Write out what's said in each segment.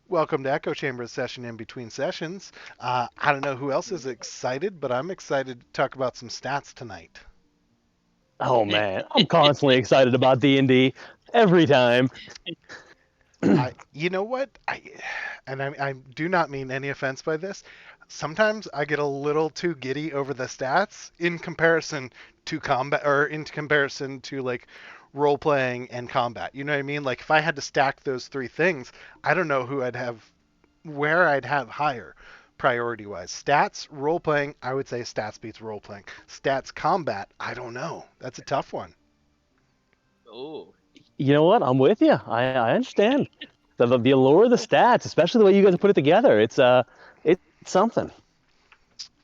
Welcome to Echo Chamber's session in between sessions. I don't know who else is excited, but I'm excited to talk about some stats tonight. Oh man, I'm constantly excited about D&D every time. You know what? I do not mean any offense by this. Sometimes I get a little too giddy over the stats in comparison to combat, or in comparison to like role playing and combat. You know what I mean? Like if I had to stack those three things, I don't know where I'd have higher priority wise. Stats, role playing, I would say stats beats role playing. Stats, combat, I don't know. That's a tough one. Oh, You know what? I'm with you. I understand the allure of the stats, especially the way you guys put it together. It's something.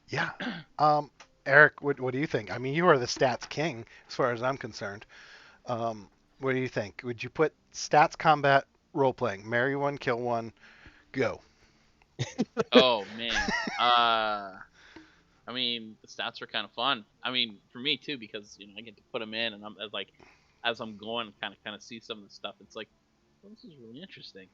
Yeah. Um, Eric, what do you think? I mean, you are the stats king as far as I'm concerned. What do you think? Would you put stats, combat, role playing, marry one, kill one, go? oh man. I mean, the stats are kind of fun. I mean, for me too, because I get to put them in, and I'm like, as I'm going, kind of see some of the stuff. It's like, well, this is really interesting.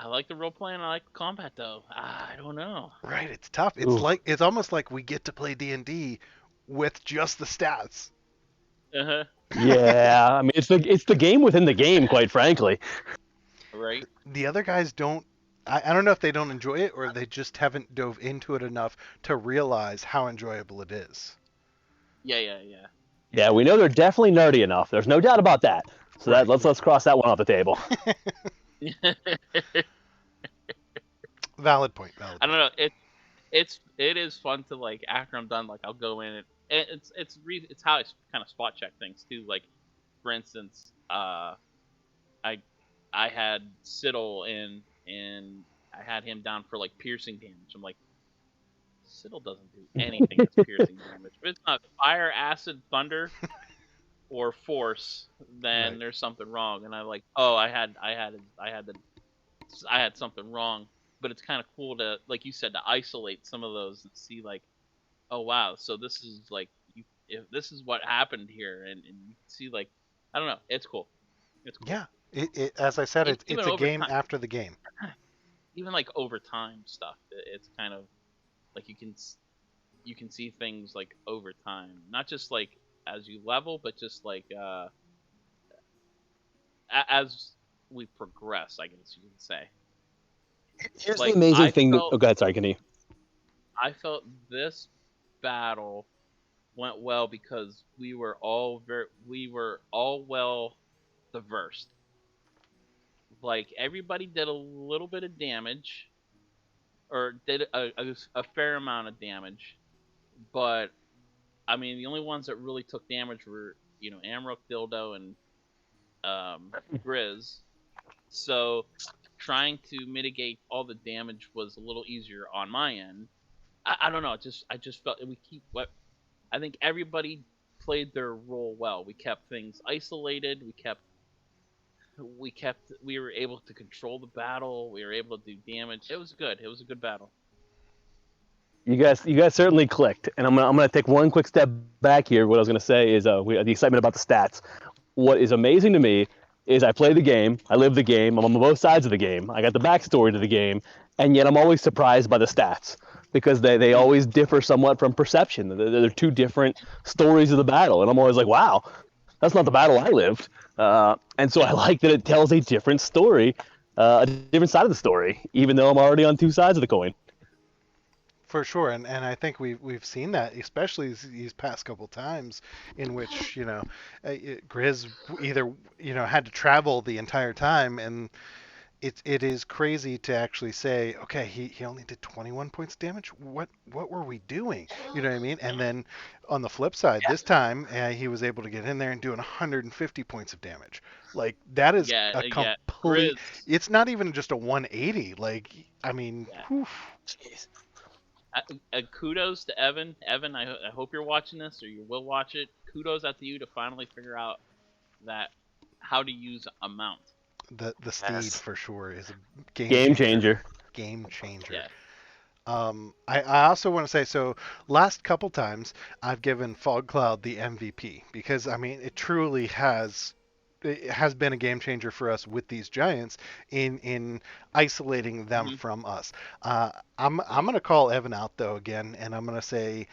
I like the role playing. I like the combat though. I don't know. Right, it's tough. Ooh. It's almost like we get to play D&D with just the stats. Uh huh. Yeah, I mean it's the game within the game, quite frankly. Right. The other guys don't. I don't know if they don't enjoy it or they just haven't dove into it enough to realize how enjoyable it is. Yeah. Yeah. Yeah. Yeah, we know they're definitely nerdy enough. There's no doubt about that. So that Right, let's cross that one off the table. valid point. Valid I don't point. know. It is fun to like after I'm done. Like I'll go in and it's how I kind of spot check things too. Like for instance, I I had Siddle in and I had him down for like piercing damage. I'm like, Siddle doesn't do anything that's piercing damage. If it's not fire, acid, thunder, or force, then Right. there's something wrong. And I'm like, oh, I had something wrong. But it's kind of cool to, like you said, to isolate some of those and see like, oh wow, so this is like if this is what happened here, and you see like, I don't know, it's cool. It's cool. Yeah. As I said, it's Even a over game time, after the game. even like over time stuff, it's kind of like you can see things like over time, not just like as you level, but just like as we progress, I guess you can say. Here's the Like amazing thing that. Oh, go ahead. Sorry, continue. I felt this battle went well because we were all well diverse. Like everybody did a little bit of damage or did a fair amount of damage, but I mean the only ones that really took damage were Amrook, Dildo, and Grizz. So trying to mitigate all the damage was a little easier on my end. I don't know. I just felt we keep what I think everybody played their role well. We kept things isolated. We were able to control the battle. We were able to do damage. It was good. It was a good battle. You guys certainly clicked, and I'm gonna take one quick step back here. What I was gonna say is the excitement about the stats. What is amazing to me is I play the game, I live the game, I'm on both sides of the game, I got the backstory to the game, and yet I'm always surprised by the stats because they Mm. always differ somewhat from perception. They're two different stories of the battle, and I'm always like, wow, that's not the battle I lived. And so I like that it tells a different story, a different side of the story, even though I'm already on two sides of the coin. For sure, and I think we've seen that, especially these past couple times, in which Grizz either had to travel the entire time, and it is crazy to actually say, okay, he only did 21 points damage. What were we doing? You know what I mean? And then on the flip side, this time he was able to get in there and doing 150 points of damage. Like that is Yeah, a yeah. complete. Grizz. It's not even just a 180. Like I mean, Yeah. whew. Jeez. Kudos to Evan. Evan, I hope you're watching this or you will watch it. Kudos out to you to finally figure out that how to use a mount. The steed Yes. for sure is a game Game changer. changer. Game changer. Yeah. I also want to say so. Last couple times I've given Fog Cloud the MVP because I mean it truly has it has been a game changer for us with these giants in isolating them Hmm. from us. I'm gonna call Evan out though again, and I'm gonna say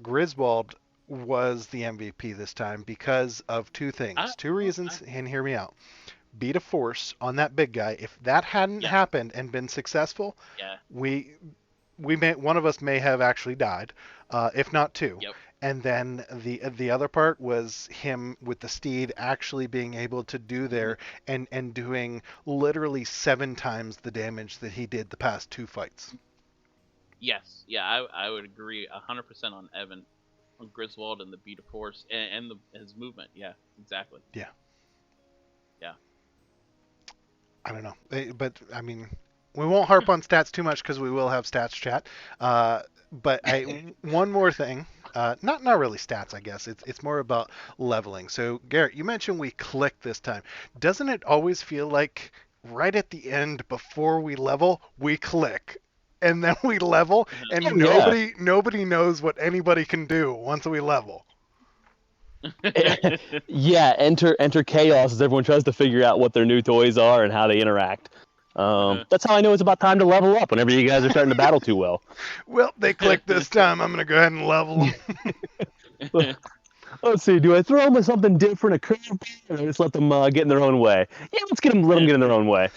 Griswold was the MVP this time because of two I, things, two well, I, reasons, and hear me out. Beat a force on that big guy. If that hadn't yeah, happened and been successful, yeah, we we may one of us may have actually died, if not two. yep. And then the other part was him with the steed actually being able to do Hmm. there and doing literally 7 times the damage that he did the past two fights. Yes, yeah, I would agree 100% on Evan, on Griswold and the beat of force and his movement. Yeah, exactly. Yeah, Yeah. I don't know, but I mean, we won't harp on stats too much because we will have stats chat. But one more thing. Not really stats, I guess. It's more about leveling. So Garrett, you mentioned we click this time. Doesn't it always feel like right at the end before we level, we click, and then we level, Oh and yeah. nobody knows what anybody can do once we level. Yeah, enter chaos as everyone tries to figure out what their new toys are and how they interact. Uh-huh. That's how I know it's about time to level up. Whenever you guys are starting to battle too well. Well, they clicked this time. I'm gonna go ahead and level them. Let's see. Do I throw them with something different, a curveball, or just let them get in their own way? Yeah, let them get in their own way.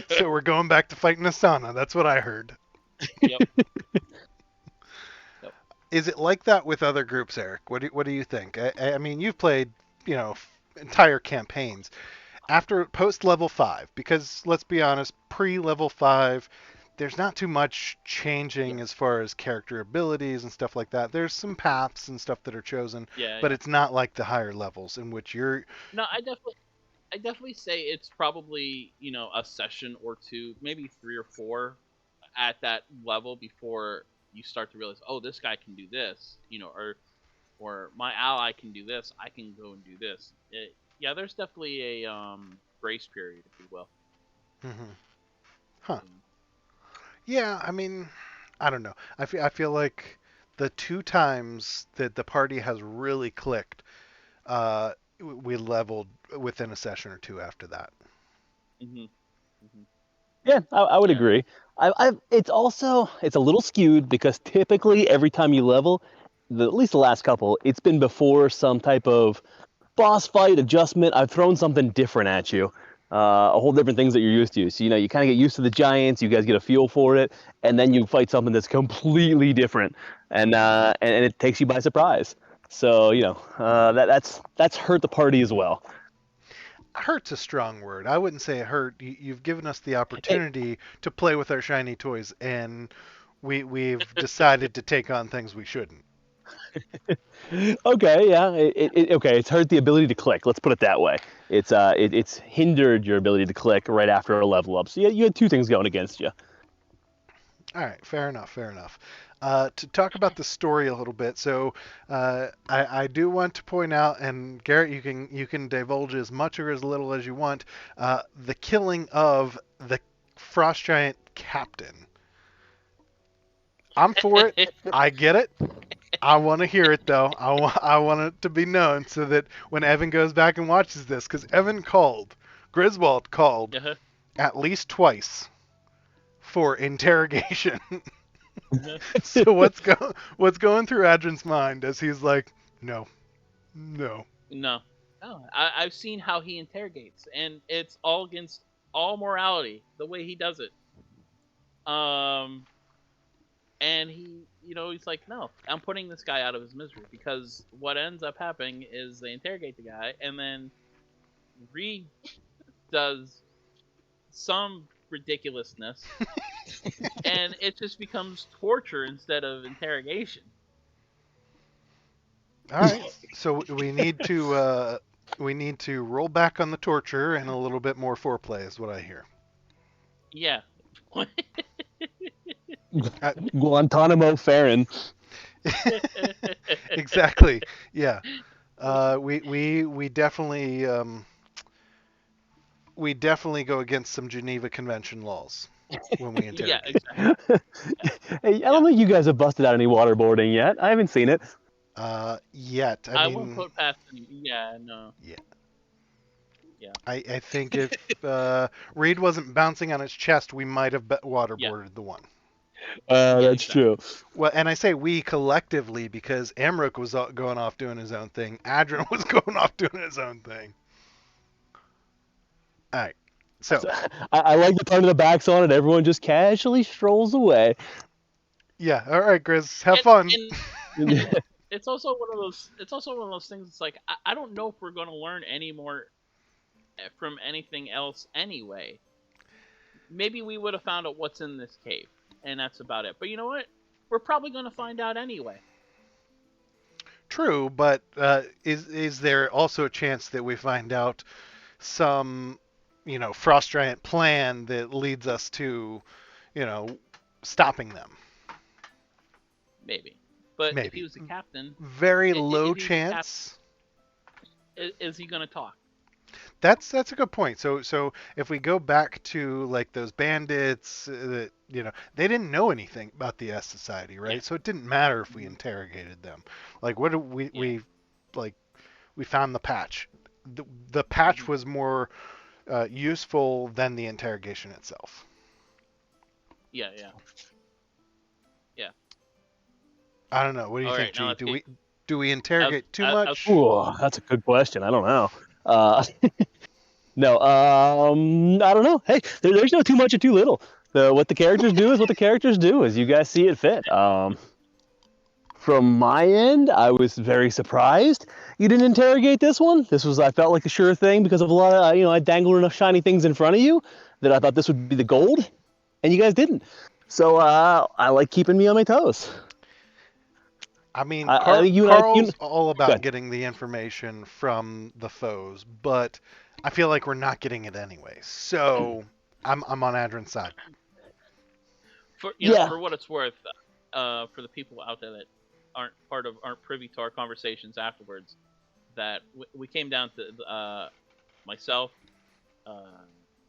So we're going back to fighting Asana. That's what I heard. Yep. Yep. Is it like that with other groups, Eric? What do you think? I mean, you've played, entire campaigns after post level 5, because let's be honest, pre level 5, there's not too much Yeah. changing as far as character abilities and stuff like that. There's some paths and stuff that are chosen, Yeah. but Yeah. it's not like the higher levels in which you're. No, I definitely say it's probably a session or two, maybe three or four, at that level before you start to realize, oh, this guy can do this, or my ally can do this. I can go and do this. Yeah, there's definitely a grace period, if you will. Mhm. Huh. Um, Yeah, I mean, I don't know. I feel like the two times that the party has really clicked, we leveled within a session or two after that. mhm. Mhm. Yeah, I would Yeah. agree. It's a little skewed because typically every time you level, at least the last couple, it's been before some type of boss fight adjustment. I've thrown something different at you, a whole different things that you're used to. So you kind of get used to the giants. You guys get a feel for it, and then you fight something that's completely different, and it takes you by surprise. So that's hurt the party as well. Hurt's a strong word. I wouldn't say it hurt. You've given us the It, opportunity to play with our shiny toys, and we've decided to take on things we shouldn't. okay, yeah, okay. It's hurt the ability to click. Let's put it that way. It's hindered your ability to click right after a level up. So you had two things going against you. All right, fair enough, fair enough. To talk about the story a little bit, so I do want to point out, and Garrett, you can divulge as much or as little as you want, the killing of the frost giant captain. I'm for it. I get it. I want to hear it though. I want it to be known so that when Evan goes back and watches this, because Evan called, Griswold called Uh-huh. at least twice for interrogation. Uh-huh. So what's going through Adrian's mind as he's like, no, no. No. No. I've seen how he interrogates, and it's all against all morality, the way he does it. Um, and he's like, no, I'm putting this guy out of his misery, because what ends up happening is they interrogate the guy, and then Reed does some ridiculousness, and it just becomes torture instead of interrogation. All right. So we need to roll back on the torture and a little bit more foreplay is what I hear. Yeah. Uh, Guantanamo Farron. exactly. Yeah. We definitely go against some Geneva Convention laws when we Yeah, interrogate. exactly. Hey, I Yeah. don't think you guys have busted out any waterboarding yet. I haven't seen it. Yet. I I won't mean, put past any. Yeah, no. yeah. Yeah. I think if Reed wasn't bouncing on his chest, we might have Yeah. waterboarded the one. Yeah. That's Exactly. true. Well, and I say we collectively because Amrook was going off doing his own thing. Adrian was going off doing his own thing. All right. So, So, I like the turn of the backs on it. Everyone just casually strolls away. yeah. All right, Grizz. Have And fun. and it's also one of those. It's also one of those things. It's like I don't know if we're going to learn any more from anything else anyway. Maybe we would have found out what's in this cave, and that's about it. But you know what? We're probably going to find out anyway. True, but is there also a chance that we find out some, frost giant plan that leads us to, you know, stopping them? Maybe. But if he Maybe. was the captain, Very low if he was the captain, chance. is he going to talk? That's a good point. So if we go back to like those bandits that they didn't know anything about the S Society, right? Yeah. So it didn't matter if we Mhm. interrogated them. Like what do Yeah. like we found the patch. The patch Mhm. was more useful than the interrogation itself. Yeah. Yeah. Yeah. I don't know. What do you All think, right. Now G? let's Do get. we I was. interrogate too I was. much? Ooh, that's a good question. I don't know. No, I don't know. Hey, there's no too much or too little. What the characters do is what the characters do, as you guys see it fit. From my end, I was very surprised you didn't interrogate this one. I felt like a sure thing because of a lot of, I dangled enough shiny things in front of you that I thought this would be the gold, and you guys didn't. So I like keeping me on my toes. I mean, I think Carl's all about good. getting the information from the foes, but I feel like we're not getting it anyway. So I'm on Adrian's side. Yeah, For what it's worth, for the people out there that aren't privy to our conversations afterwards, that we came down to myself, uh,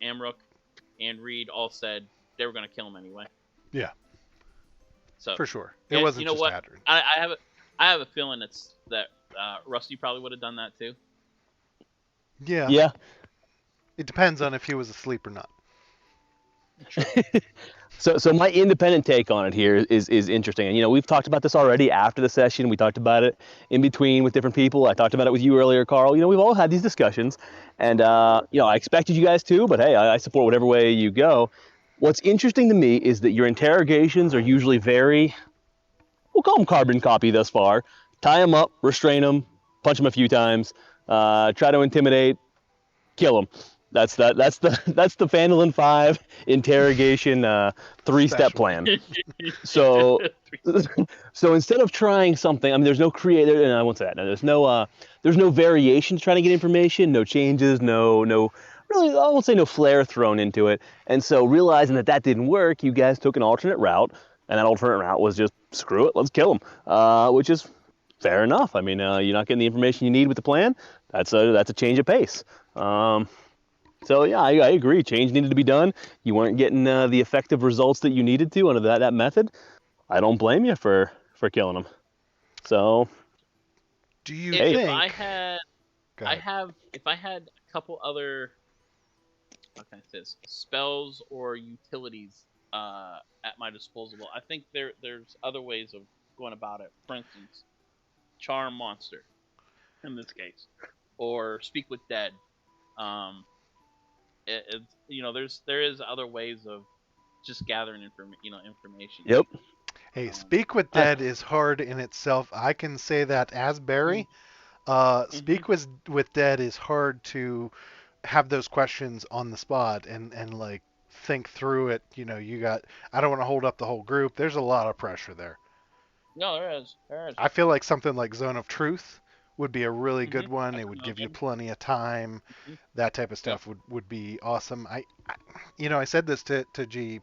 Amrook, and Reed all said they were going to kill him anyway. Yeah, So, for sure. It and you wasn't know just what? Adrian. I have a feeling it's that Rusty probably would have done that too. Yeah, yeah. it depends on if he was asleep or not. True. So my independent take on it here is interesting, and we've talked about this already after the session. We talked about it in between with different people. I talked about it with you earlier, Carl. We've all had these discussions, and I expected you guys to, but hey, I support whatever way you go. What's interesting to me is that your interrogations are usually very, we'll call them carbon copy thus far. Tie them up, restrain them, punch them a few times, try to intimidate, kill them. That's the Phandalin Phive interrogation three-step Special. plan. So so instead of trying something, I mean, there's no creative, and I won't say that. No, there's no variation to trying to get information, no changes, no really, I won't say no flair thrown into it. And so realizing that didn't work, you guys took an alternate route, and that alternate route was just screw it, let's kill them, which is fair enough. I mean, you're not getting the information you need with the plan. That's a change of pace. So yeah, I agree. Change needed to be done. You weren't getting the effective results that you needed to under that method. I don't blame you for killing them. So Do you If, hey, if think? I had, Go ahead. if I had a couple other, how can I say this, spells or utilities at my disposal, I think there's other ways of going about it. For instance, charm monster, in this case, or speak with dead. Um, there is other ways of just gathering information. yep. Hey, Um, speak with I, dead is hard in itself. I can say that as mm-hmm. Barry. Mm-hmm. Speak with dead is hard to have those questions on the spot and like think through it. You got. I don't want to hold up the whole group. There's a lot of pressure there. No, there is. There is. I feel like something like Zone of Truth would be a really Mm-hmm. good one. It That's would another give you one. plenty of time. Mm-hmm. That type of Yep. stuff would be awesome. I said this to G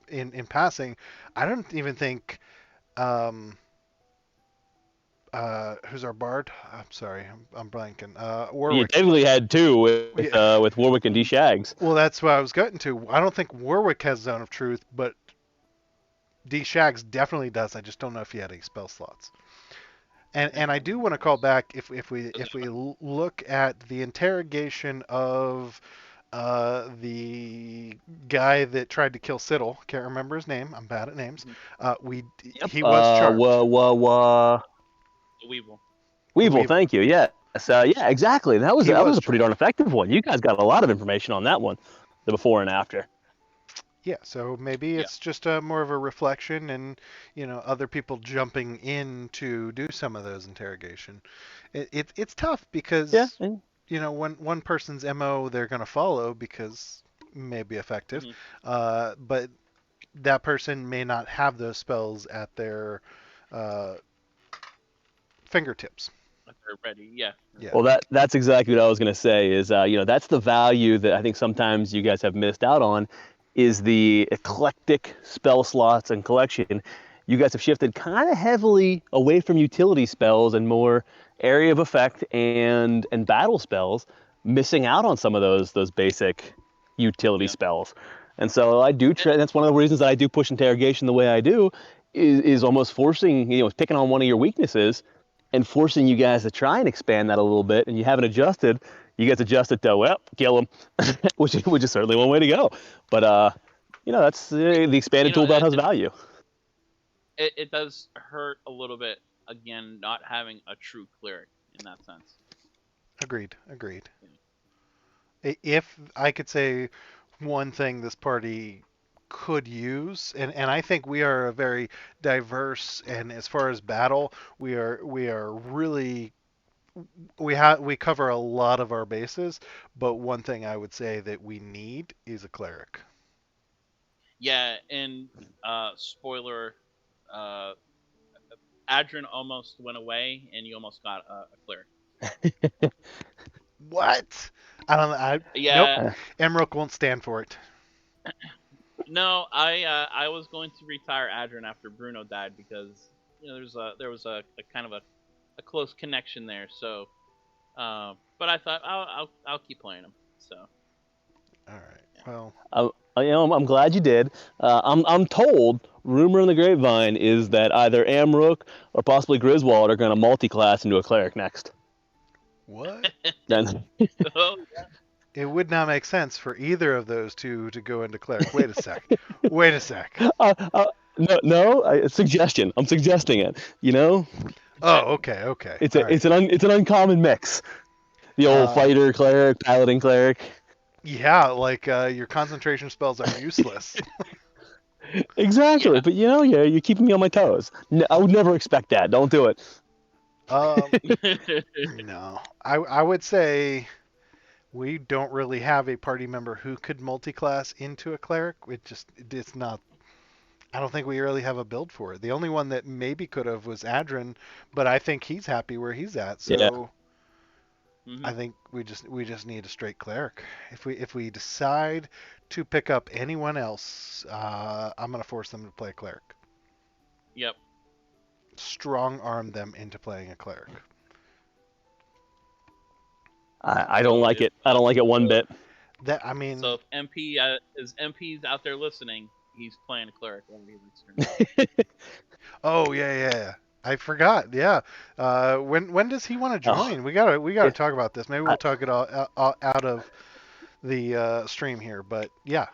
in passing. I don't even think um, who's our bard? I'm sorry, I'm blanking. you Warwick. technically had two Yeah. with Warwick and D Shags. Well, that's what I was getting to. I don't think Warwick has Zone of Truth, but D Shags definitely does. I just don't know if he had any spell slots. And I do want to call back if we look at the interrogation of the guy that tried to kill Siddle. Can't remember his name. I'm bad at names. We Yep. he was charged. Weevil. Weevil, Weevil. thank you. Yes. Yeah, exactly. That was He that was was a pretty darn charged. effective one. You guys got a lot of information on that one, the before and after. Yeah, so maybe Yeah. it's just more of a reflection and, other people jumping in to do some of those interrogation. It's tough Yeah. because, when one person's MO they're going to follow because may be effective, Hmm. but that person may not have those spells at their uh, fingertips. They're ready. Yeah. Yeah. Well, that's exactly what I was going to say. Is that's the value that I think sometimes you guys have missed out on, is the eclectic spell slots and collection. You guys have shifted kind of heavily away from utility spells and more area of effect and battle spells, missing out on some of those basic utility Yeah. spells. And so I do. That's one of the reasons that I do push interrogation the way I do, is almost forcing, picking on one of your weaknesses and forcing you guys to try and expand that a little bit, and you haven't adjusted. You guys adjusted to, well, kill them, which is certainly one way to go. But that's the expanded tool belt has value. It does hurt a little bit again not having a true cleric in that sense. Agreed. Agreed. If I could say one thing this party could use, and I think we are a very diverse, and as far as battle, we are really we cover a lot of our bases, but one thing I would say that we need is a cleric. Yeah, and spoiler, Adrian almost went away, and you almost got a cleric. What? I don't know. Nope. Yeah, Emrook won't stand for it. no, I was going to retire Adrian after Bruno died because there was a kind of a close connection there. So, but I thought I'll keep playing him. So All right. Well, I'm glad you did. I'm told, rumor in the grapevine is that either Amrook or possibly Griswold are going to multi-class into a cleric next. what? Then so It would not make sense for either of those two to go into cleric. Wait a sec. Wait a sec. no, suggestion. I'm suggesting it. Oh, okay, okay. It's All a right. it's an uncommon mix. The old Uh, fighter cleric, paladin cleric. yeah, like your concentration spells are useless. Exactly. yeah, But you're keeping me on my toes. No, I would never expect that. Don't do it. Um, no. I would say we don't really have a party member who could multi-class into a cleric. It's not. I don't think we really have a build for it. The only one that maybe could have was Adrin, but I think he's happy where he's at. Yeah. So hmm I think we just need a straight cleric. If we decide to pick up anyone else, I'm gonna force them to play a cleric. yep. Strong arm them into playing a cleric. I don't So like if it. I don't like it one bit. That I mean, so if MP's out there listening, he's playing a cleric whenever he returns. oh yeah. I forgot. Yeah. When does he want to Oh, join? We gotta it, talk about this. Maybe I, we'll talk it all out of the stream here. But yeah.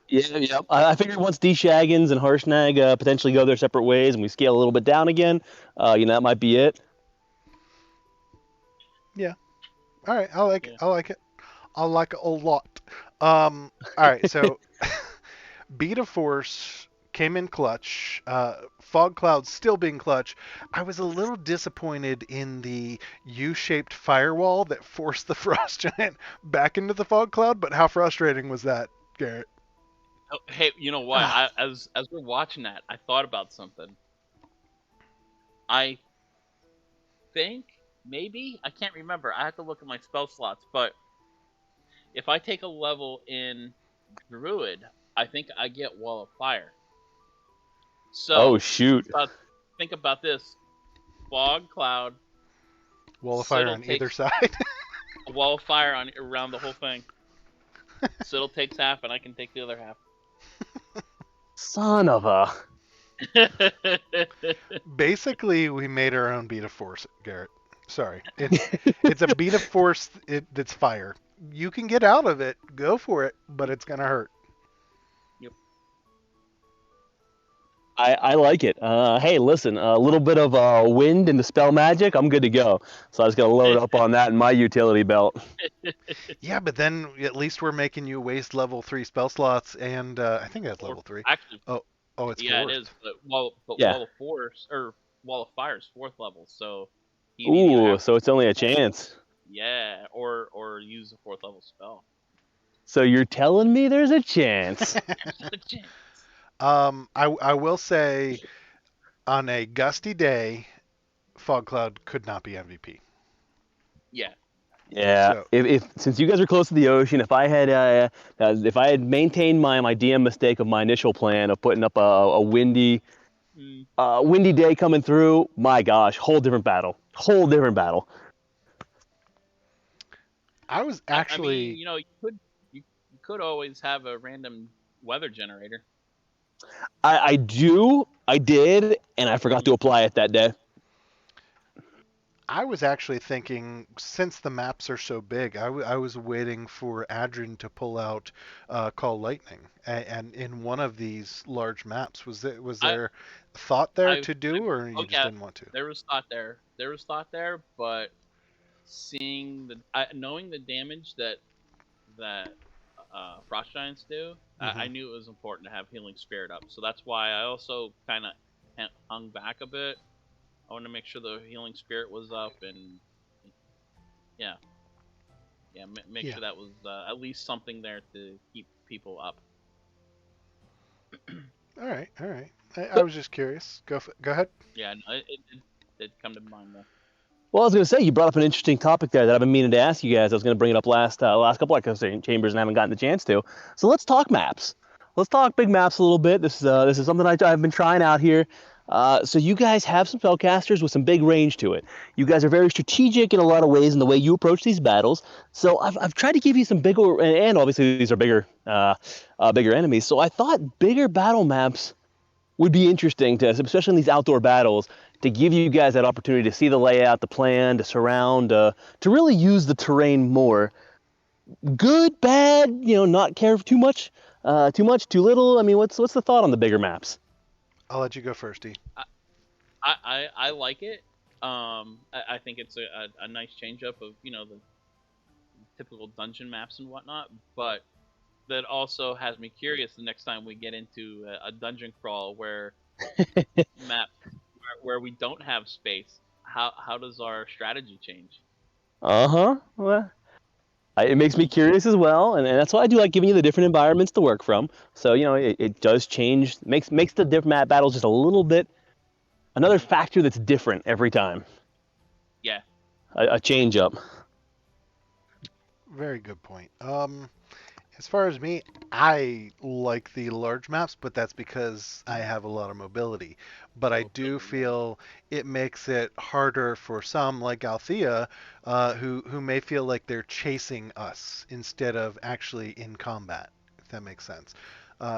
yeah. I figured once D Shaggins and Harshnag potentially go their separate ways and we scale a little bit down again, that might be it. Yeah. All right. I like it. Yeah. I like it. I like it a lot. All right. So Beta Force came in clutch. Fog Cloud still being clutch. I was a little disappointed in the U-shaped firewall that forced the Frost Giant back into the Fog Cloud, but how frustrating was that, Garrett? Oh, hey, you know what? As we're watching that, I thought about something. I think maybe I can't remember. I have to look at my spell slots, but if I take a level in Druid, I think I get Wall of Fire. Oh So shoot! think about this: Fog Cloud, Wall of fire Siddle on either takes side. a Wall of Fire on around the whole thing. Siddle takes half, and I can take the other half. Son of a. Basically, we made our own beat of force, Garrett. Sorry, it's a beat of force. That's fire. You can get out of it. Go for it, but it's gonna hurt. Yep. I like it. Hey, listen, a little bit of wind and dispel magic, I'm good to go. So I was gonna load up on that in my utility belt. Yeah, but then at least we're making you waste level 3 spell slots, and I think that's Or level 3. actually, Oh, oh, it's yeah, it fourth. is. But Yeah. wall of force or wall of fire is 4th level, so you'd either Ooh, have so it's only a chance. or use a 4th level spell. So you're telling me there's a chance? There's a chance. I will say on a gusty day, Fog Cloud could not be MVP. Yeah. Yeah. So If since you guys are close to the ocean, if I had maintained my DM mistake of my initial plan of putting up a Mm. windy day coming through, my gosh, whole different battle. Whole different battle. I was I mean, actually you could always have a random weather generator. I did, and I forgot to Mhm. apply it that day. I was actually thinking, since the maps are so big, I was waiting for Adrian to pull out Call Lightning, and in one of these large maps, was I there thought there I to do, or you oh just yeah, didn't want to? there was thought there. There was thought there, but knowing the damage that frost giants do, I Hmm. knew it was important to have healing spirit up. So that's why I also kind of hung back a bit. I wanted to make sure the healing spirit was up, and yeah, make Yeah. sure that was at least something there to keep people up. All right. All right. I was just curious. Go ahead. Yeah, no, it did come to mind though. Well, I was gonna say you brought up an interesting topic there that I've been meaning to ask you guys. I was gonna bring it up last couple of chambers and haven't gotten the chance to. So let's talk maps. Let's talk big maps a little bit. This is something I've been trying out here. So you guys have some spellcasters with some big range to it. You guys are very strategic in a lot of ways in the way you approach these battles. So I've tried to give you some bigger, and obviously these are bigger enemies. So I thought bigger battle maps would be interesting to, especially in these outdoor battles, to give you guys that opportunity to see the layout, the plan, to surround, to really use the terrain more. Good, bad, not care too much, too little. I mean, what's the thought on the bigger maps? I'll let you go first, E. I like it. I think it's a nice change up of the typical dungeon maps and whatnot, but that also has me curious the next time we get into a dungeon crawl where map where we don't have space. How does our strategy change? Uh-huh. Well, it makes me curious as well, and that's why I do like giving you the different environments to work from. So it does change, makes the different map battles just a little bit another Mhm. factor that's different every time. Yeah. A change up. Very good point. As far as me, I like the large maps, but that's because I have a lot of mobility. But I do Mobility, yeah. feel it makes it harder for some, like Althea, who may feel like they're chasing us instead of actually in combat, if that makes sense.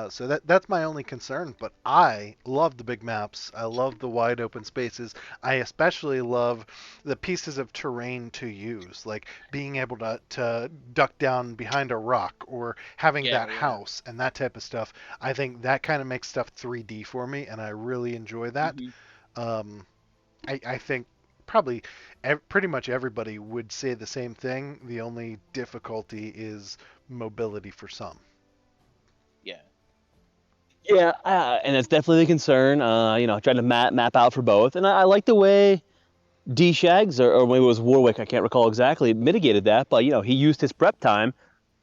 So that's my only concern. But I love the big maps. I love the wide open spaces. I especially love the pieces of terrain to use, like being able to duck down behind a rock or having Yeah, that yeah. house and that type of stuff. I think that kind of makes stuff 3D for me, and I really enjoy that. Hmm. Um, I think probably pretty much everybody would say the same thing. The only difficulty is mobility for some. Yeah. Yeah, and that's definitely the concern. Trying to map out for both, and I like the way D Shags or maybe it was Warwick, I can't recall exactly, mitigated that. But he used his prep time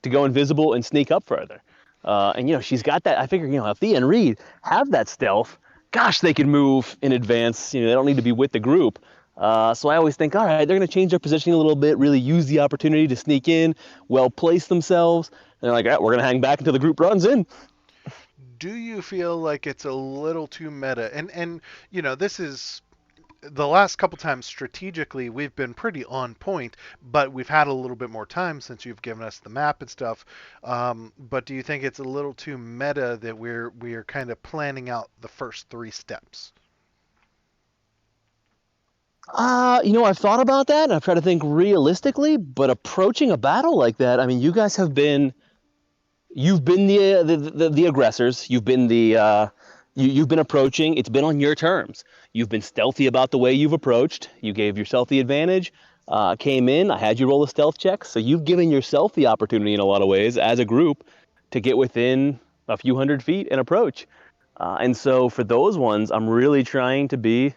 to go invisible and sneak up further. And she's got that. I figure if Thea and Reed have that stealth, gosh, they can move in advance. They don't need to be with the group. So I always think, all right, they're going to change their positioning a little bit, really use the opportunity to sneak in, well place themselves. And they're like, all right, we're going to hang back until the group runs in. Do you feel like it's a little too meta? And this is the last couple times strategically we've been pretty on point, but we've had a little bit more time since you've given us the map and stuff. But do you think it's a little too meta that we're kind of planning out the first three steps? I've thought about that, and I've tried to think realistically, but approaching a battle like that, I mean, you guys you've been the aggressors. You've been you've been approaching. It's been on your terms. You've been stealthy about the way you've approached. You gave yourself the advantage. Came in. I had you roll a stealth check, so you've given yourself the opportunity in a lot of ways as a group to get within a few hundred feet and approach. And so for those ones, I'm really trying to be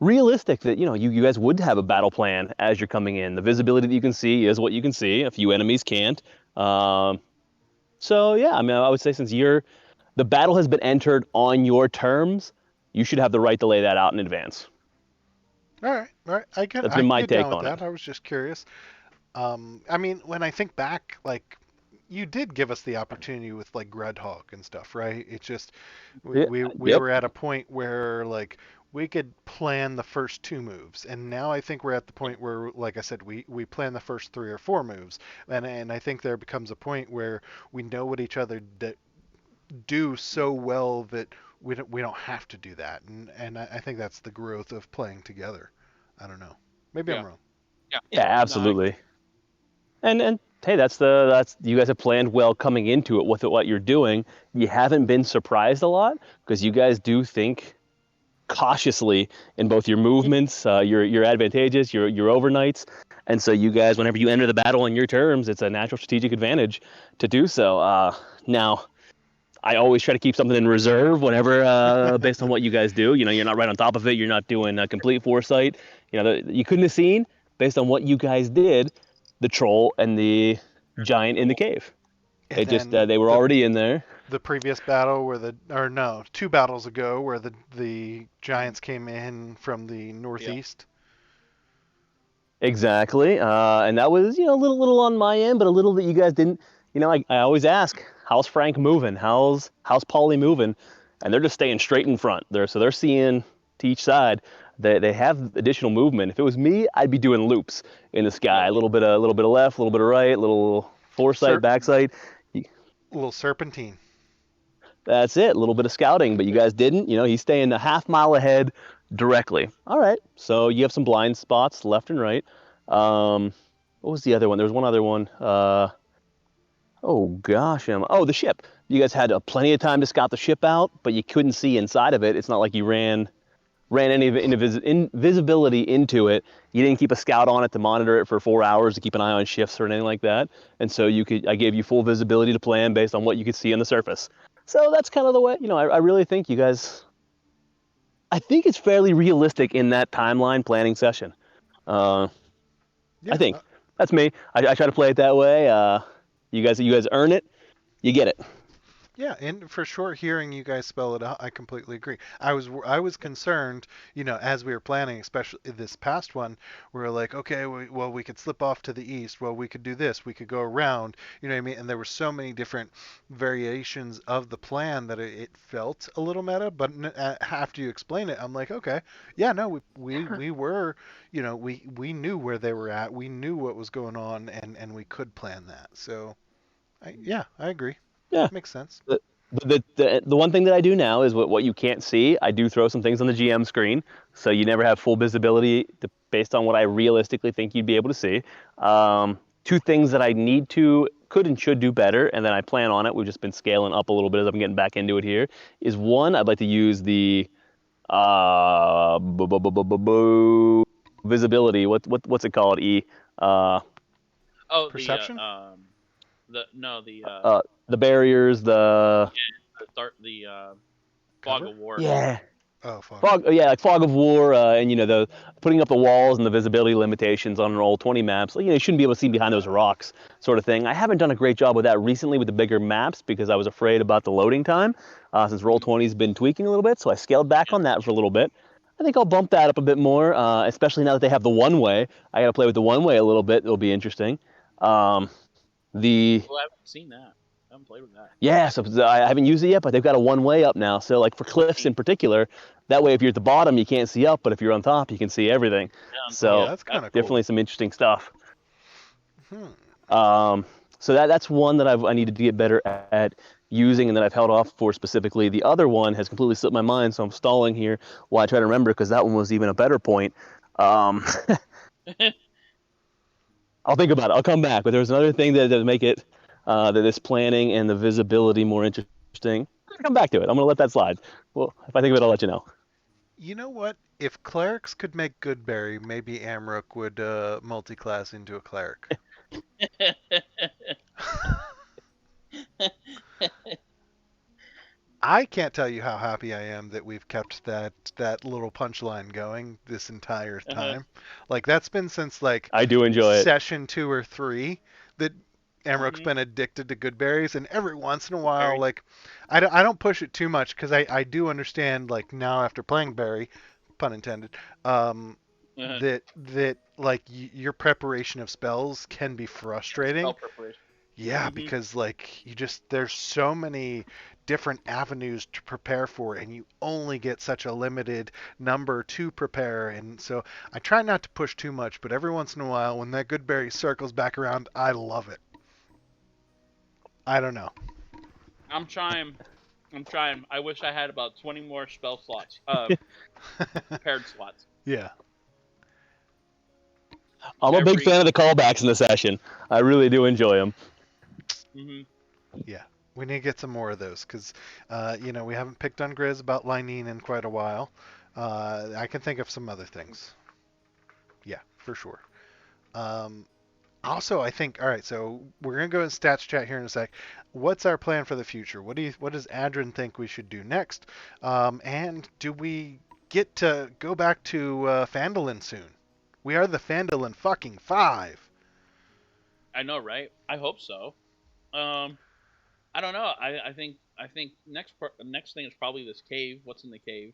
realistic that you guys would have a battle plan as you're coming in. The visibility that you can see is what you can see. A few enemies can't. So yeah, I mean, I would say since the battle has been entered on your terms, you should have the right to lay that out in advance. All right, all right. That's I been can my get down take with on it. that. I was just curious. I mean, when I think back, like you did give us the opportunity with like Gredhog and stuff, right? It's just Yeah, we yep. were at a point where like we could plan the first two moves, and now I think we're at the point where, like I said, we plan the first three or four moves, and I think there becomes a point where we know what each other do so well that we don't have to do that, and I think that's the growth of playing together. I don't know. Maybe I'm Yeah. wrong. Yeah. Yeah, No, I agree. absolutely. And hey, that's you guys have planned well coming into it with what you're doing. You haven't been surprised a lot because you guys do think cautiously in both your movements, your advantages, your overnights, and so you guys, whenever you enter the battle on your terms, it's a natural strategic advantage to do so. Now, I always try to keep something in reserve whenever, based on what you guys do. You're not right on top of it. You're not doing complete foresight. You couldn't have seen based on what you guys did, the troll and the giant in the cave. And It just then they were the already in there. the previous battle where or no, two battles ago where the giants came in from the Yeah. northeast. Exactly, and that was a little on my end, but a little that you guys didn't. I always ask, how's Frank moving? How's Paulie moving? And they're just staying straight in front. They're seeing to each side. They have additional movement. If it was me, I'd be doing loops in the sky, Yeah. a little bit of left, a little bit of right, a little foresight, Ser- backsight. little serpentine. That's it, a little bit of scouting, but you guys didn't. He's staying a half mile ahead directly. All right, so you have some blind spots left and right. What was the other one? There was one other one. Oh gosh, the ship. You guys had plenty of time to scout the ship out, but you couldn't see inside of it. It's not like you ran any invisibility into it. You didn't keep a scout on it to monitor it for 4 hours to keep an eye on shifts or anything like that. And so I gave you full visibility to plan based on what you could see on the surface. So that's kind of the way. I really think you guys. I think it's fairly realistic in that timeline planning session. Uh, I Yeah, think that's me. I try to play it that way. You guys earn it. You get it. yeah, and for sure, hearing you guys spell it out, I completely agree. I was concerned, as we were planning, especially this past one, we were like, okay, well, we could slip off to the east. Well, we could do this. We could go around. You know what I mean? And there were so many different variations of the plan that it felt a little meta. But after you explain it, I'm like, okay, yeah, no, we were, we knew where they were at. We knew what was going on, and we could plan that. So, yeah, I agree. Yeah. Makes sense. The one thing that I do now is what you can't see. I do throw some things on the GM screen, so you never have full visibility based on what I realistically think you'd be able to see. Two things that I could and should do better, and then I plan on it. We've just been scaling up a little bit as I'm getting back into it here. Is one, I'd like to use the uh, visibility. What's it called? Oh, Perception? the no, The barriers. the fog Cover? of war. Yeah. Oh, fog. Yeah, like fog of war, and the putting up the walls and the visibility limitations on an old 20 maps. You shouldn't be able to see behind those rocks, sort of thing. I haven't done a great job with that recently with the bigger maps because I was afraid about the loading time, since Roll 20's been tweaking a little bit. So I scaled back Yeah. on that for a little bit. I think I'll bump that up a bit more, especially now that they have the one way. I got to play with the one way a little bit. It'll be interesting. The Oh, I haven't seen that. I haven't played with that. Yeah, so I haven't used it yet, but they've got a one-way up now. So like for cliffs in particular, that way if you're at the bottom, you can't see up, but if you're on top, you can see everything. Oh, So that's kind of cool. definitely some interesting stuff. Hmm. So that's one that I needed to get better at using, and that I've held off for specifically. The other one has completely slipped my mind, so I'm stalling here while I try to remember, because that one was even a better point. Um, I'll think about it. I'll come back. But there was another thing that make it that this planning and the visibility more interesting. I'll come back to it. I'm gonna let that slide. Well, if I think of it, I'll let you know. You know what? If clerics could make Goodberry, maybe Amrook would multi-class into a cleric. I can't tell you how happy I am that we've kept that little punchline going this entire time. Like that's been since like I do enjoy it. session 2 or 3 that Amrook's been addicted to good berries, and every once in a while, like I don't push it too much because I do understand like now after playing berry, pun intended, that like your preparation of spells can be frustrating. Spell preparation. Yeah, because like there's so many different avenues to prepare for, and you only get such a limited number to prepare, and so I try not to push too much, but every once in a while when that good berry circles back around, I love it. I don't know. I'm trying. I wish I had about 20 more spell slots. Prepared slots. Yeah. I'm a big fan of the callbacks in the session. I really do enjoy them. Yeah. We need to get some more of those because, we haven't picked on Grizz about Linene in quite a while. I can think of some other things. Yeah, for sure. Also, I think, all right, so we're going to go in stats chat here in a sec. What's our plan for the future? What does Adrian think we should do next? And do we get to go back to Phandalin soon? We are the Phandalin fucking Phive. I know, right? I hope so. I don't know. I think next thing is probably this cave. What's in the cave?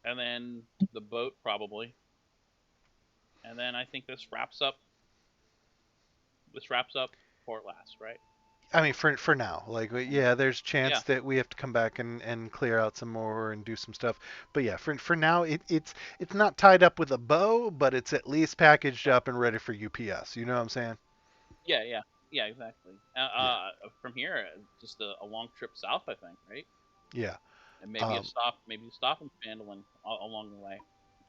And then the boat probably. And then I think this wraps up Port Last, right? I mean, for now, like, yeah, there's a chance that we have to come back and clear out some more and do some stuff. But yeah, for now, it's not tied up with a bow, but it's at least packaged up and ready for UPS. You know what I'm saying? Yeah, exactly. From here, just a long trip south, I think, right? Yeah. And maybe a stop in Phandalin along the way.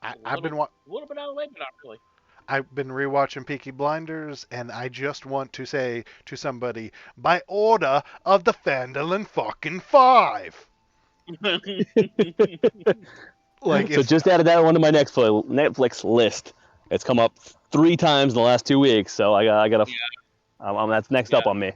I've been a little bit out of the way, but not really. I've been rewatching Peaky Blinders, and I just want to say to somebody, by order of the Phandalin fucking Phive. Like, so just added that one to my Netflix list. It's come up 3 times in the last 2 weeks, so I gotta. Yeah. That's next up on me.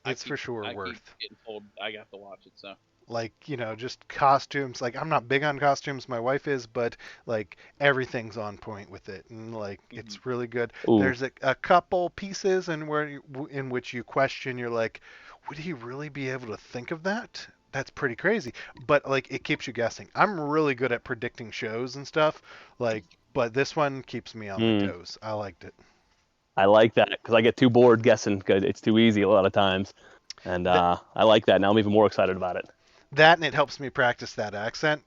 It's for sure worth. Keep getting told I got to watch it, so. Like, just costumes. Like, I'm not big on costumes. My wife is, but like everything's on point with it, and like it's really good. Ooh. There's a couple pieces in which you question. You're like, would he really be able to think of that? That's pretty crazy. But like, it keeps you guessing. I'm really good at predicting shows and stuff. Like, but this one keeps me on my toes. I liked it. I like that because I get too bored guessing because it's too easy a lot of times, and I like that. Now I'm even more excited about it. That, and it helps me practice that accent.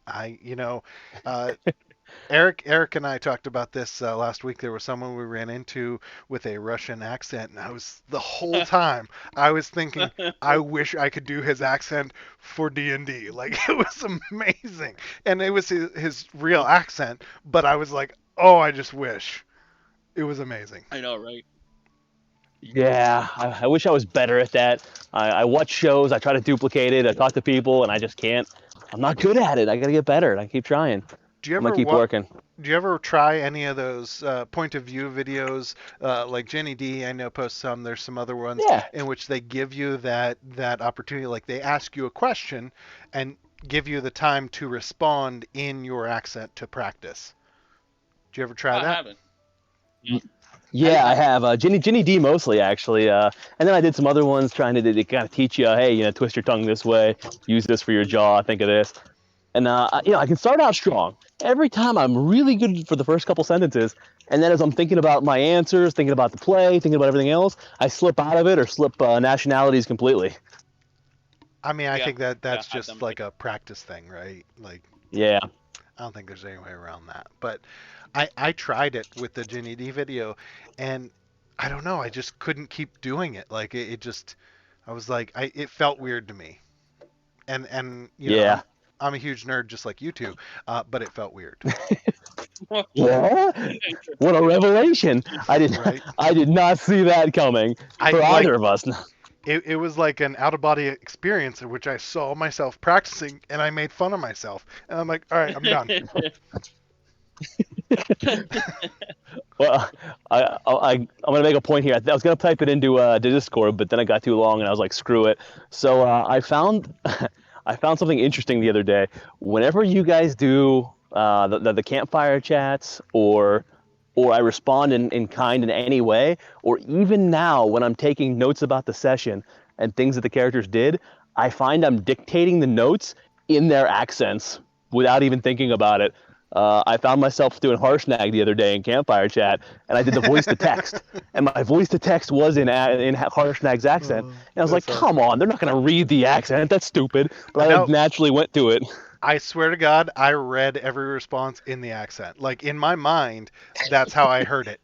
Eric and I talked about this last week. There was someone we ran into with a Russian accent, and the whole time I was thinking, I wish I could do his accent for D&D. Like, it was amazing, and it was his real accent. But I was like, oh, I just wish. It was amazing. I know, right? Yeah, I wish I was better at that. I watch shows, I try to duplicate it, I talk to people, and I just can't. I'm not good at it. I gotta get better, and I keep trying. I'm gonna keep working. Do you ever try any of those point of view videos? Like Jenny D, I know posts some. There's some other ones in which they give you that opportunity. Like they ask you a question and give you the time to respond in your accent to practice. Do you ever try that? I haven't. Yeah, I have. Jenny D mostly, actually. And then I did some other ones trying to kind of teach you, hey, twist your tongue this way, use this for your jaw, think of this. And I can start out strong. Every time I'm really good for the first couple sentences, and then as I'm thinking about my answers, thinking about the play, thinking about everything else, I slip out of it or slip nationalities completely. I mean, I Yeah, think that yeah, that's have them just like a practice thing, right? Like, Yeah. I don't think there's any way around that. But I tried it with the Ginny D video, and I don't know, I just couldn't keep doing it. Like it just, I was like, it felt weird to me. And you know, Yeah. I'm a huge nerd just like you two, but it felt weird, What? What a revelation! right? I did not see that coming I for like either of us. it was like an out of body experience in which I saw myself practicing and I made fun of myself. And I'm like, all right, I'm done. Well, I'm gonna make a point here. I was gonna type it into Discord, but then I got too long, and I was like, screw it. So I found I found something interesting the other day. Whenever you guys do the campfire chats, or I respond in kind in any way, or even now when I'm taking notes about the session and things that the characters did, I find I'm dictating the notes in their accents without even thinking about it. I found myself doing Harshnag the other day in Campfire Chat, and I did the voice to text, and my voice to text was in Harshnag's accent, and I was like, That's "Come awesome. on, they're not gonna read the accent. That's stupid." But I like No, naturally went to it. I swear to God, I read every response in the accent. Like in my mind, that's how I heard it.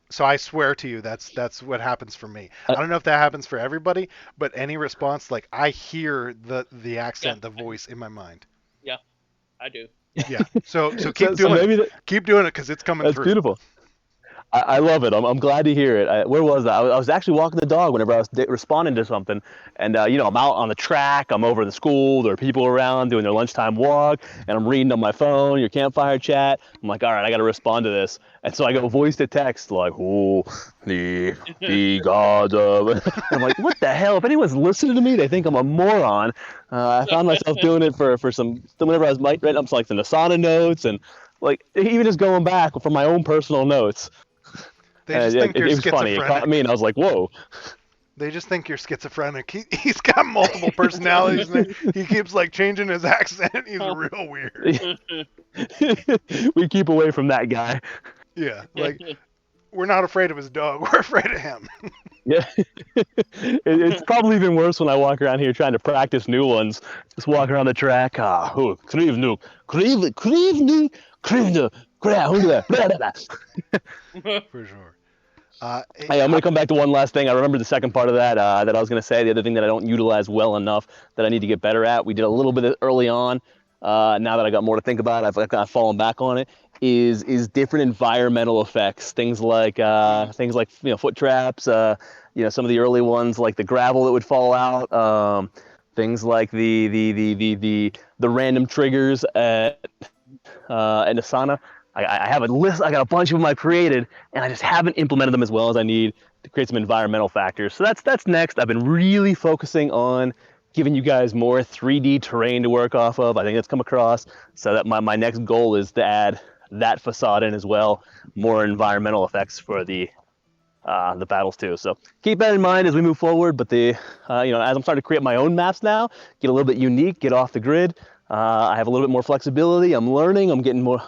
So I swear to you, that's what happens for me. Uh, I don't know if that happens for everybody, but any response, like I hear the yeah, accent, the voice in my mind. yeah, I do. Yeah. So so keep doing it. maybe Keep doing it because it's coming that's through. beautiful. I love it. I'm glad to hear it. Where was I? I was actually walking the dog whenever I was responding to something. And, I'm out on the track. I'm over in the school. There are people around doing their lunchtime walk. And I'm reading on my phone, your campfire chat. I'm like, all right, I got to respond to this. And so I go voice to text, like, oh, the God of. And I'm like, what the hell? If anyone's listening to me, they think I'm a moron. I found myself doing it for whenever I was writing up like the Asana notes and like even just going back for my own personal notes. They just It, think you're it was funny. It caught me, schizophrenic. and I was like, "Whoa!" They just think you're schizophrenic. He's got multiple personalities, and he keeps like changing his accent. He's real weird. We keep away from that guy. Yeah, like we're not afraid of his dog. We're afraid of him. Yeah, it's probably even worse when I walk around here trying to practice new ones. Just walk around the track. Krivnu, Krivnu, Krivnu, For sure. Hey, I'm gonna come back to one last thing. I remember the second part of that that I was gonna say. The other thing that I don't utilize well enough that I need to get better at. We did a little bit early on. Now that I got more to think about, I've kind of fallen back on it. Is different environmental effects. Things like foot traps. Some of the early ones like the gravel that would fall out. Things like the random triggers at Asana. I have a list. I got a bunch of them I created, and I just haven't implemented them as well as I need to create some environmental factors. So that's next. I've been really focusing on giving you guys more 3D terrain to work off of. I think that's come across. So that my next goal is to add that facade in as well, more environmental effects for the battles too. So keep that in mind as we move forward. But as I'm starting to create my own maps now, get a little bit unique, get off the grid. I have a little bit more flexibility. I'm learning. I'm getting more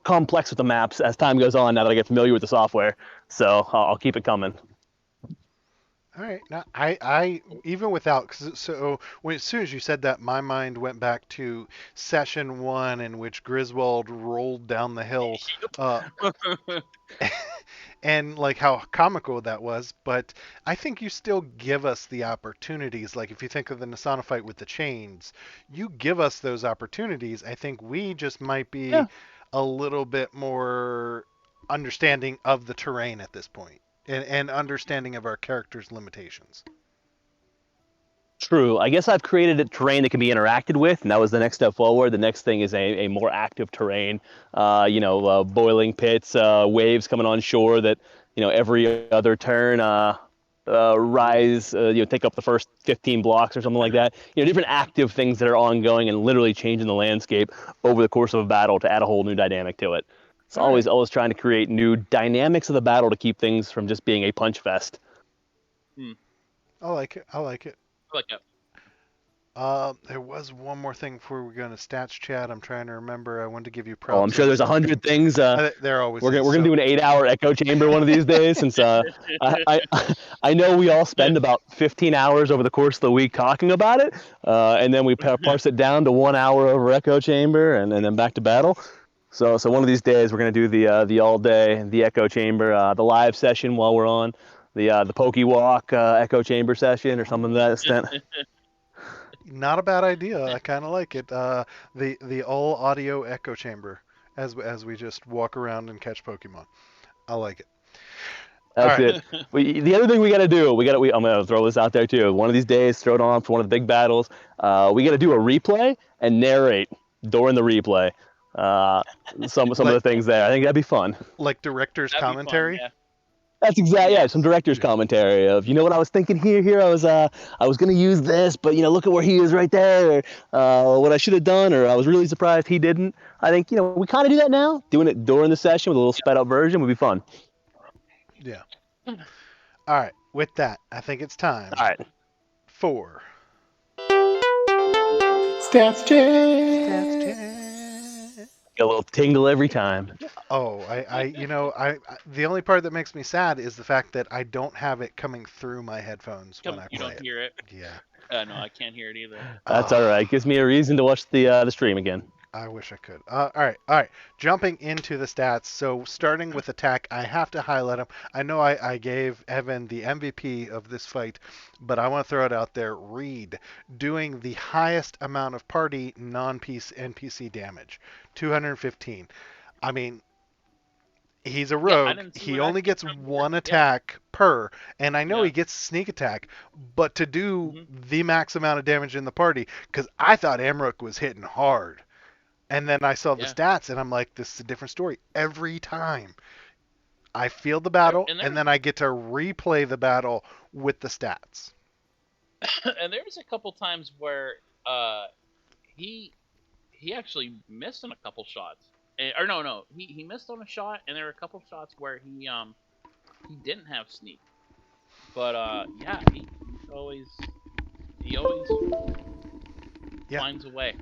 complex with the maps as time goes on. Now that I get familiar with the software, so I'll keep it coming. All right. Now, I even without, so as soon as you said that, my mind went back to session one in which Griswold rolled down the hill, uh, and like how comical that was. But I think you still give us the opportunities. Like if you think of the Nasana fight with the chains, you give us those opportunities. I think we just might be Yeah, a little bit more understanding of the terrain at this point, and understanding of our characters' limitations. true. I guess I've created a terrain that can be interacted with, and that was the next step forward. The next thing is a more active terrain. Boiling pits, waves coming on shore that every other turn. Rise, take up the first 15 blocks or something like that. Different active things that are ongoing and literally changing the landscape over the course of a battle to add a whole new dynamic to it. It's All right. always trying to create new dynamics of the battle to keep things from just being a punch fest. Hmm. I like it. I like it. I like that. There was one more thing before we go into stats chat. I'm trying to remember. I wanted to give you Oh, I'm props sure on there's a something. hundred things. There always We're is. gonna So do an 8 hour echo chamber one of these days, since I I know we all spend about 15 hours over the course of the week talking about it, and then we parse it down to 1 hour over echo chamber, and then back to battle. So one of these days we're gonna do the all day, the echo chamber, the live session while we're on the pokey walk echo chamber session or something to that extent. not a bad idea. I kind of like it. The all audio echo chamber as we just walk around and catch Pokemon. I like it. All That's right. it. The other thing we got to do, I'm gonna throw this out there too. One of these days, throw it on for one of the big battles. We got to do a replay and narrate during the replay. Uh, some of Like the things there. I think that'd be fun. like director's That'd be fun. commentary. Yeah. That's exactly, yeah. Some Yes. director's Yeah. commentary of, what I was thinking here. I was gonna use this, but look at where he is right there. What I should have done, or I was really surprised he didn't. I think we kind of do that now. Doing it during the session with a little sped up version would be fun. Yeah. All right. With that, I think it's time All right. for Stats stats check. chat. Get a little tingle every time. Oh, the only part that makes me sad is the fact that I don't have it coming through my headphones when I You play don't it. hear it. Yeah. No, I can't hear it either. That's all right. Gives me a reason to watch the stream again. I wish I could. All right. Jumping into the stats. So starting with attack, I have to highlight him. I know I gave Evan the MVP of this fight, but I want to throw it out there. Reed doing the highest amount of party non-piece NPC damage, 215. I mean, he's a Yeah, I rogue. didn't see He where that only came gets from either. one Yeah. attack per, and I know Yeah. he gets sneak attack, but to do Mhm. the max amount of damage in the party, because I thought Amrook was hitting hard. And then I saw the Yeah. stats, and I'm like, this is a different story. Every time I feel the battle, And and then I get to replay the battle with the stats. and there's a couple times where he he actually missed on a couple shots. Or no, he missed on a shot, and there were a couple shots where he didn't have sneak. But yeah, always he always Yeah. finds a way.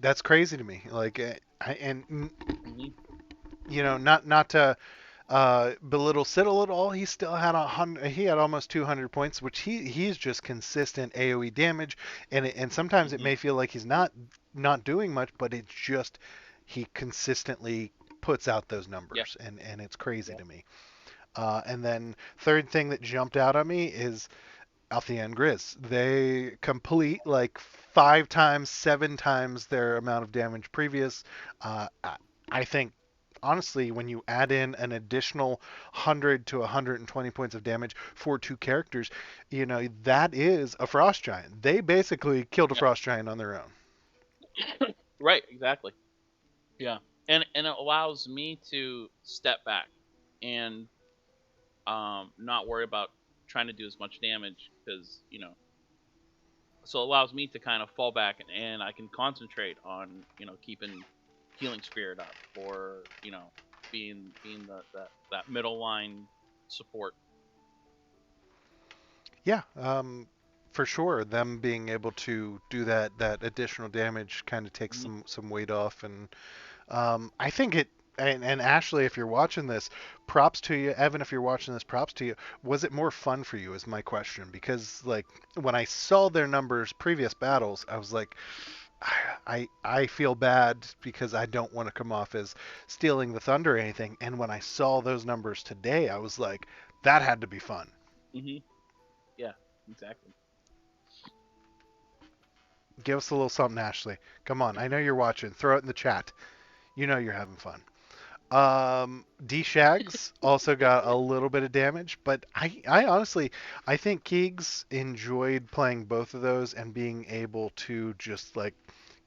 That's crazy to me. Like, Mhm. not to belittle Citadel at all. He still had 100. He had almost 200 points, which he's just consistent AOE damage, and sometimes it Mhm. may feel like he's not doing much, but it's just he consistently puts out those numbers, and it's crazy to me. And then third thing that jumped out at me is Althea and Grizz. They complete like 5 times, 7 times their amount of damage previous. I think honestly, when you add in an additional 100 to 120 points of damage for two characters, that is a frost giant. They basically killed a Yeah. frost giant on their own. Right, exactly. Yeah, and it allows me to step back and not worry about trying to do as much damage because so it allows me to kind of fall back and I can concentrate on keeping healing spirit up or being that middle line support. Yeah, for sure. Them being able to do that additional damage kind of takes Mhm. some weight off, and I think it. And Ashley, if you're watching this, props to you. Evan, if you're watching this, props to you. Was it more fun for you? Is my question, because like when I saw their numbers previous battles, I was like, I feel bad because I don't want to come off as stealing the thunder or anything. And when I saw those numbers today, I was like, that had to be fun. Mhm. Yeah, exactly. Give us a little something, Ashley. Come on, I know you're watching. Throw it in the chat. You know you're having fun. D Shags also got a little bit of damage, but I honestly, I think Keegs enjoyed playing both of those and being able to just like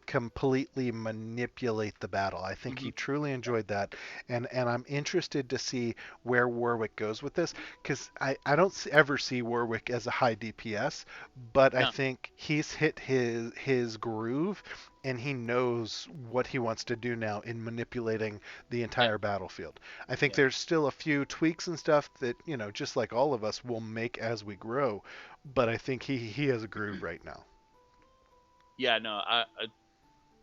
completely manipulate the battle. I think he Mhm. truly enjoyed that, and I'm interested to see where Warwick goes with this because I don't ever see Warwick as a high DPS, but I No. think he's hit his groove and he knows what he wants to do now in manipulating the Yeah. entire battlefield. I think Yeah. there's still a few tweaks and stuff that just like all of us will make as we grow, but I think he has a groove right now. Yeah, no,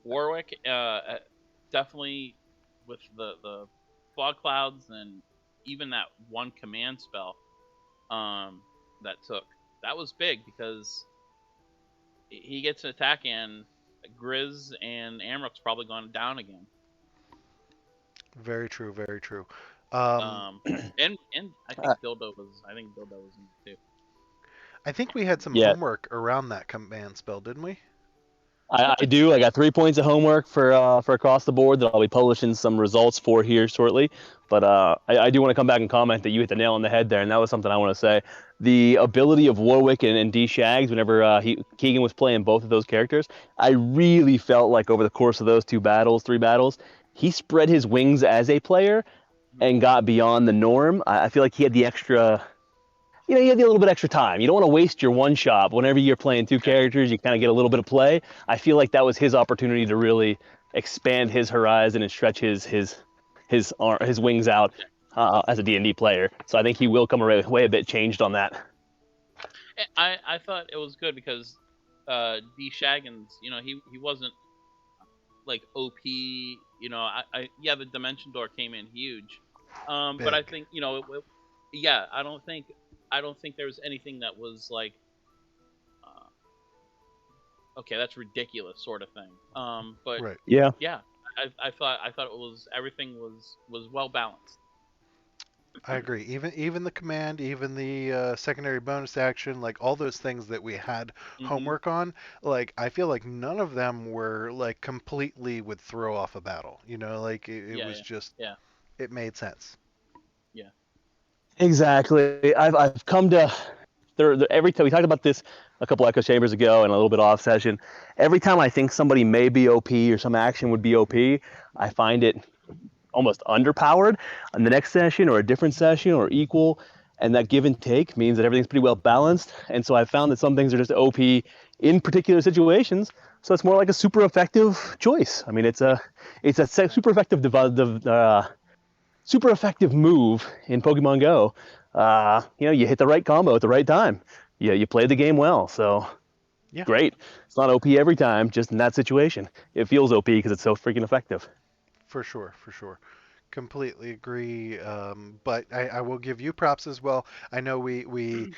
Warwick, definitely with the fog clouds and even that one command spell, that took, that was big because he gets an attack and Grizz and Amrook's probably gone down again. Very true. Very true. Um, and I think Bilbo was in there too. I think we had some Yeah, homework around that command spell, didn't we? I do. I got 3 points of homework for across the board that I'll be publishing some results for here shortly. But I do want to come back and comment that you hit the nail on the head there, and that was something I want to say. The ability of Warwick and D Shags, whenever Keegan was playing both of those characters, I really felt like over the course of those 3 battles, he spread his wings as a player and got beyond the norm. I feel like he had the extra, you had a little bit extra time. You don't want to waste your one shot. But whenever you're playing two characters, you kind of get a little bit of play. I feel like that was his opportunity to really expand his horizon and stretch his wings out as a D&D player. So I think he will come away a bit changed on that. I thought it was good because D Shaggins, he wasn't like OP. Yeah, the dimension door came in huge. But I Big. think yeah, I don't think there was anything that was like, okay, that's ridiculous sort of thing. But Right. Yeah, yeah, I thought it was, everything was well balanced. I agree. Even the command, even the secondary bonus action, like all those things that we had Hmm. homework on, like I feel like none of them were like completely would throw off a battle. Like it Yeah, was yeah, just yeah, it made sense. yeah. exactly. I've come to every time we talked about this a couple echo chambers ago and a little bit off session. Every time I think somebody may be OP or some action would be OP, I find it almost underpowered on the next session or a different session or equal. And that give and take means that everything's pretty well balanced. And so I found that some things are just OP in particular situations. So it's more like a super effective choice. I mean, it's a super effective super effective move in Pokemon Go. You hit the right combo at the right time. Yeah, you played the game well. So Yeah, great. It's not OP every time, just in that situation. It feels OP because it's so freaking effective. for sure, for sure. Completely agree. But I will give you props as well. I know we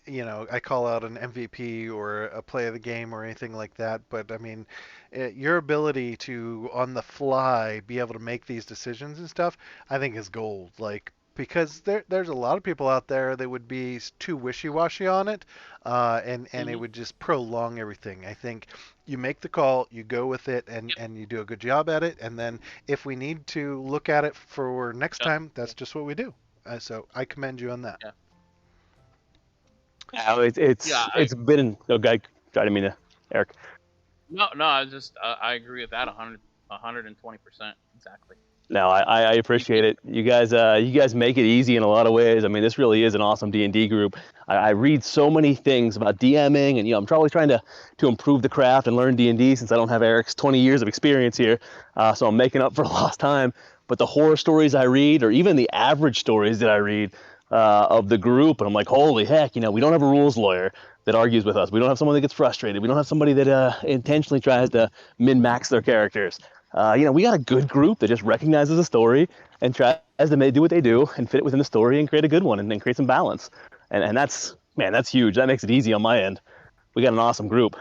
I call out an MVP or a play of the game or anything like that, but I mean, your ability to on the fly be able to make these decisions and stuff, I think is gold. Like because there's a lot of people out there that would be too wishy-washy on it, and it Hmm. would just prolong everything. I think you make the call, you go with it, and you do a good job at it, and then if we need to look at it for next Yep. time, that's just what we do. So I commend you on that. Yeah. It's Yeah. it's it's been a guy trying to mean to Eric. No, no. I agree with that 120% exactly. No, I You appreciate can't. it. You guys make it easy in a lot of ways. I mean, this really is an awesome D&D group. I read so many things about DMing, and I'm probably trying to improve the craft and learn D&D since I don't have Eric's 20 years of experience here. So I'm making up for lost time. But the horror stories I read, or even the average stories that I read of the group, and I'm like, holy heck, we don't have a rules lawyer that argues with us. We don't have someone that gets frustrated. We don't have somebody that intentionally tries to min-max their characters. We got a good group that just recognizes a story and tries to do what they do and fit it within the story and create a good one and then create some balance. And that's, man, that's huge. That makes it easy on my end. We got an awesome group.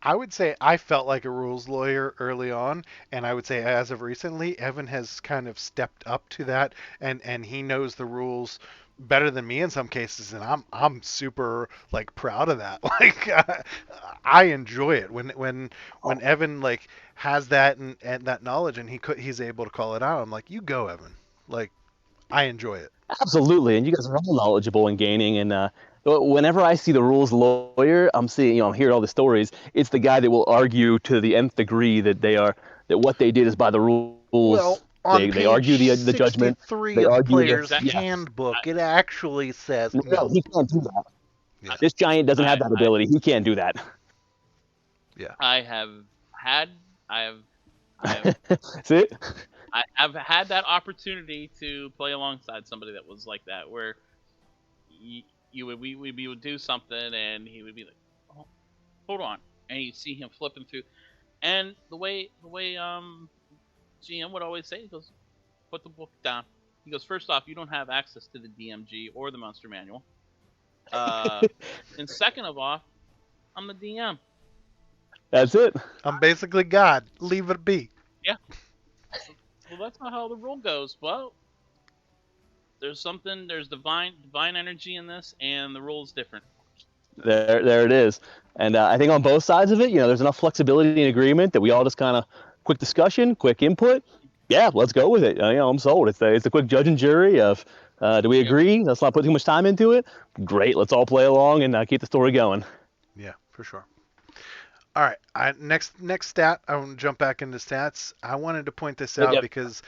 I would say I felt like a rules lawyer early on, and I would say as of recently, Evan has kind of stepped up to that, and he knows the rules better than me in some cases, and I'm super like proud of that. Like I enjoy it when Evan like has that and that knowledge, and he's able to call it out. I'm like, you go, Evan. Like I enjoy it. Absolutely. And you guys are all knowledgeable in gaining. And whenever I see the rules lawyer, I'm seeing, I'm hearing all the stories. It's the guy that will argue to the nth degree that what they did is by the Well, rules. on They argue page the judgment. 63 They of the argue the, player's Exactly. yeah. handbook, I, it actually says No, no. he can't do that. Yeah. This giant doesn't have I, that I, ability. He can't do that. Yeah. I have had, I have, I have, See? I have had that opportunity to play alongside somebody that was like that, where you would we would do something and he would be like, oh, hold on, and you see him flipping through. And the way GM would always say, he goes, put the book down. He goes, first off, you don't have access to the DMG or the Monster Manual. And second of all, I'm the DM. That's it. I'm basically God. Leave it be. Yeah. Well, that's not how the rule goes. Well, there's divine energy in this, and the rule is different. There it is. And I think on both sides of it, there's enough flexibility and agreement that we all just kind of quick discussion, quick input. Yeah, let's go with it. I'm sold. It's a quick judge and jury of, do we agree? Let's not put too much time into it. Great. Let's all play along and keep the story going. Yeah, for sure. All right. Next stat. I want to jump back into stats. I wanted to point this out because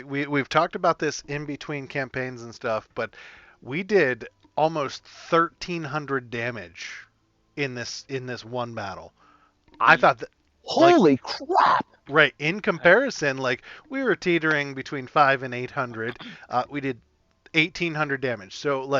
we've talked about this in between campaigns and stuff, but we did almost 1,300 damage in this one battle. I thought that. Holy crap! Right. In comparison, we were teetering between 500 and 800. We did 1,800 damage. So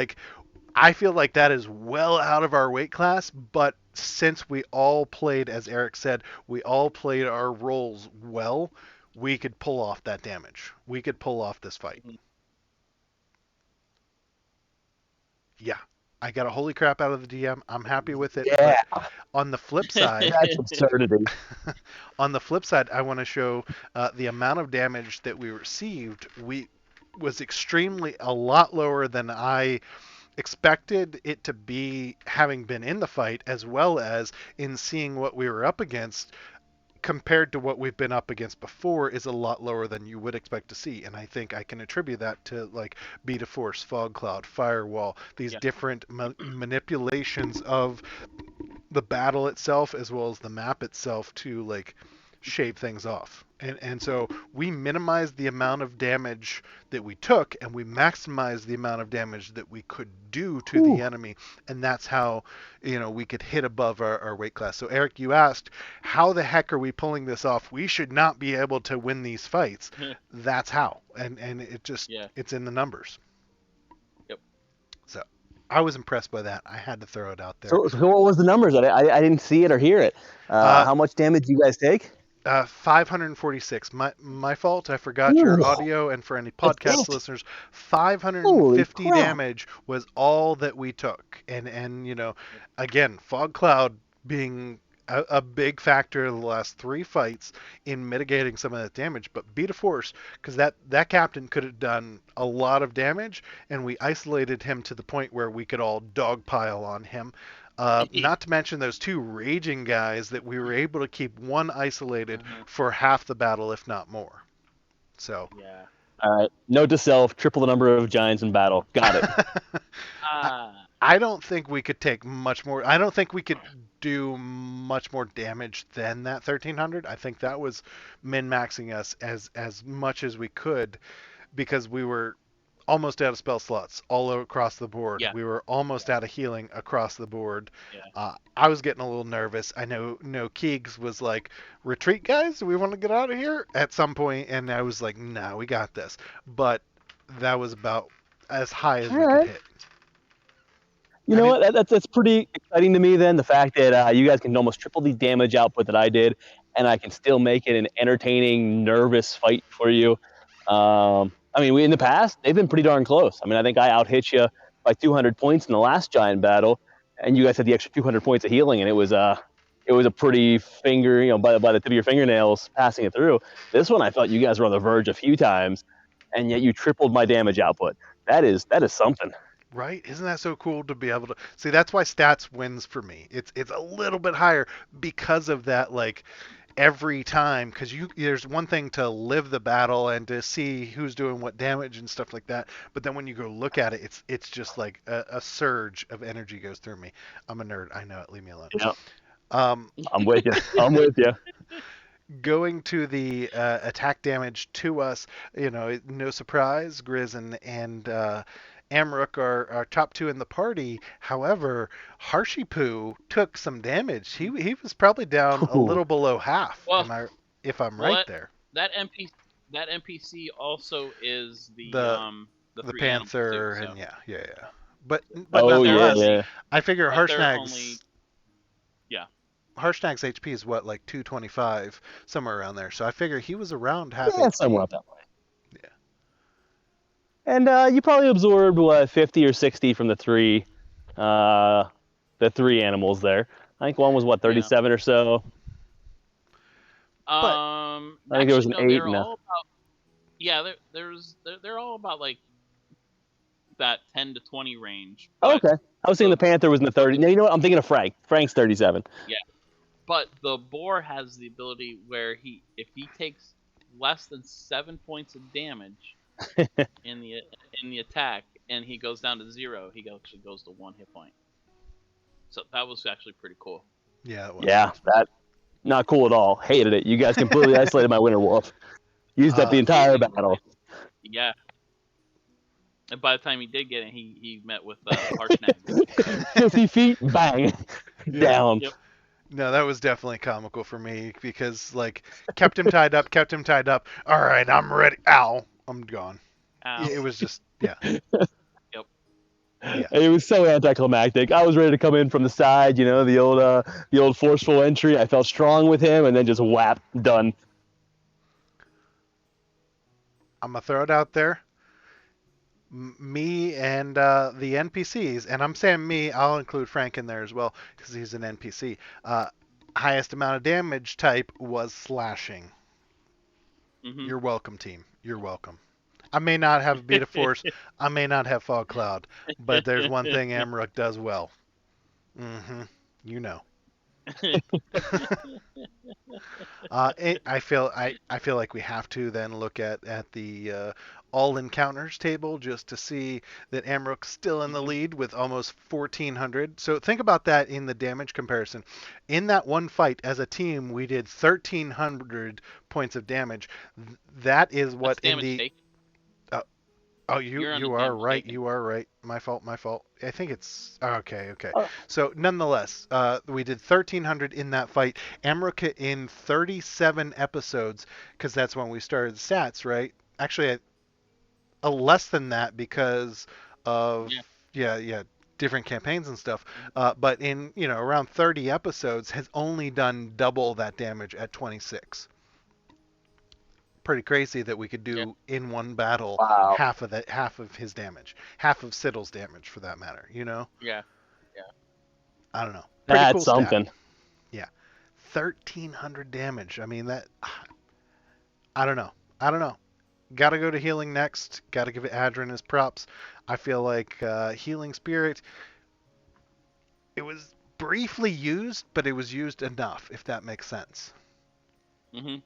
I feel like that is well out of our weight class, but since we all played, as Eric said, we all played our roles well, we could pull off that damage. We could pull off this fight. Yeah. I got a holy crap out of the DM. I'm happy with it. Yeah. But on the flip side, that's absurdity. On the flip side, I want to show the amount of damage that we received. Was extremely a lot lower than I expected it to be, having been in the fight, as well as in seeing what we were up against. Compared to what we've been up against before, is a lot lower than you would expect to see, and I think I can attribute that to Beat of Force, Fog Cloud, Firewall, these different manipulations of the battle itself as well as the map itself to shave things off. And so we minimized the amount of damage that we took, and we maximized the amount of damage that we could do to the enemy, and that's how we could hit above our weight class. So Eric, you asked, how the heck are we pulling this off? We should not be able to win these fights. That's how, and it just it's in the numbers. Yep. So I was impressed by that. I had to throw it out there. So what was the numbers? I didn't see it or hear it. How much damage do you guys take? 546. My fault. I forgot your audio, and for any podcast listeners, 550 damage was all that we took. And again, Fog Cloud being a big factor in the last 3 fights in mitigating some of that damage, but Beat of Force, because that captain could have done a lot of damage, and we isolated him to the point where we could all dogpile on him. Not to mention those 2 raging guys that we were able to keep one isolated for half the battle, if not more. So. Yeah. All right. Note to self: triple the number of giants in battle. Got it. I don't think we could take much more. I don't think we could do much more damage than that 1,300. I think that was min-maxing us as much as we could, because we were almost out of spell slots all across the board. Yeah. We were almost out of healing across the board. Yeah. I was getting a little nervous. I know Keegs was like, retreat guys, do we want to get out of here at some point? And I was like, no, we got this. But that was about as high as we could hit. You know what? That's pretty exciting to me then, the fact that you guys can almost triple the damage output that I did, and I can still make it an entertaining, nervous fight for you. In the past, they've been pretty darn close. I think I out-hit you by 200 points in the last giant battle, and you guys had the extra 200 points of healing, and it was a pretty finger, by the tip of your fingernails passing it through. This one, I felt you guys were on the verge a few times, and yet you tripled my damage output. That is something. Right? Isn't that so cool to be able to see? That's why stats wins for me. It's a little bit higher because of that, every time, because there's one thing to live the battle and to see who's doing what damage and stuff like that, but then when you go look at it, it's just like a surge of energy goes through me. I'm a nerd, I know it, leave me alone. Yeah. I'm with you. Going to the attack damage to us, no surprise, Grizz and Amruk are top 2 in the party. However, Harshipu took some damage. He was probably down a little below half. Well, if I'm right there. That NPC also is the Panther, too, so. and yeah. But yeah. I figure Harshnag's. Yeah. Harshnag's HP is what, like 225, somewhere around there. So I figure he was around half Yeah, somewhere HP. up that way. Yeah. And you probably absorbed what 50 or 60 from uh, the three animals there. I think one was what Yeah. 37 or so. But I think there was Actually, an no, 8 they're and a. all about. Yeah, they're all about like that 10 to 20 range. Oh, But okay. I was thinking the the Panther was in the but 30. No, you know what? I'm thinking of Frank. Frank's 37. yeah, but the boar has the ability where if he takes less than 7 points of damage in the attack and he goes down to 0, he actually goes to 1 hit point. So that was actually pretty cool. yeah, it was. Yeah, that not cool at all. Hated it. You guys completely isolated my Winter Wolf. Used up the entire Amazing. battle. Yeah. And by the time he did get it, he met with Harshnag. 50 feet, bang, Yeah. down. Yep. No, that was definitely comical for me because like kept him tied up, kept him tied up. All right, I'm ready. Ow, I'm gone. It was just yeah. Yep. Yeah. It was so anticlimactic. I was ready to come in from the side, the old forceful entry. I felt strong with him, and then just whap, done. I'm gonna throw it out there. Me and the NPCs, and I'm saying me, I'll include Frank in there as well because he's an NPC. Highest amount of damage type was slashing. Mm-hmm. You're welcome, team. You're welcome. I may not have Beta Force, I may not have Fog Cloud, but there's one thing Amrook does well. Mm-hmm. You know. I feel like we have to then look at the all encounters table just to see that Amrook's still in the Mhm. lead with almost 1400. So think about that in the damage comparison. In that one fight as a team, we did 1300 points of damage. That is That's what in damage the taken. Oh, You're on you the are damage right. taken. You are right. My fault. My fault. I think it's okay. Okay. Oh. So nonetheless, we did 1300 in that fight. Amrook in 37 episodes, because that's when we started the stats, right? Actually, less than that because of Yeah. yeah different campaigns and stuff. But in around 30 episodes, has only done double that damage at 26. Pretty crazy that we could Yeah. do in one battle Wow. half of his damage, half of Siddle's damage for that matter. Yeah. Yeah. I don't know. Pretty That's cool stat. something. Yeah, 1300 damage. I mean that. I don't know. I don't know. Got to go to healing next. Got to give it Adrin his props. I feel like healing spirit. It was briefly used, but it was used enough, if that makes sense. Mhm.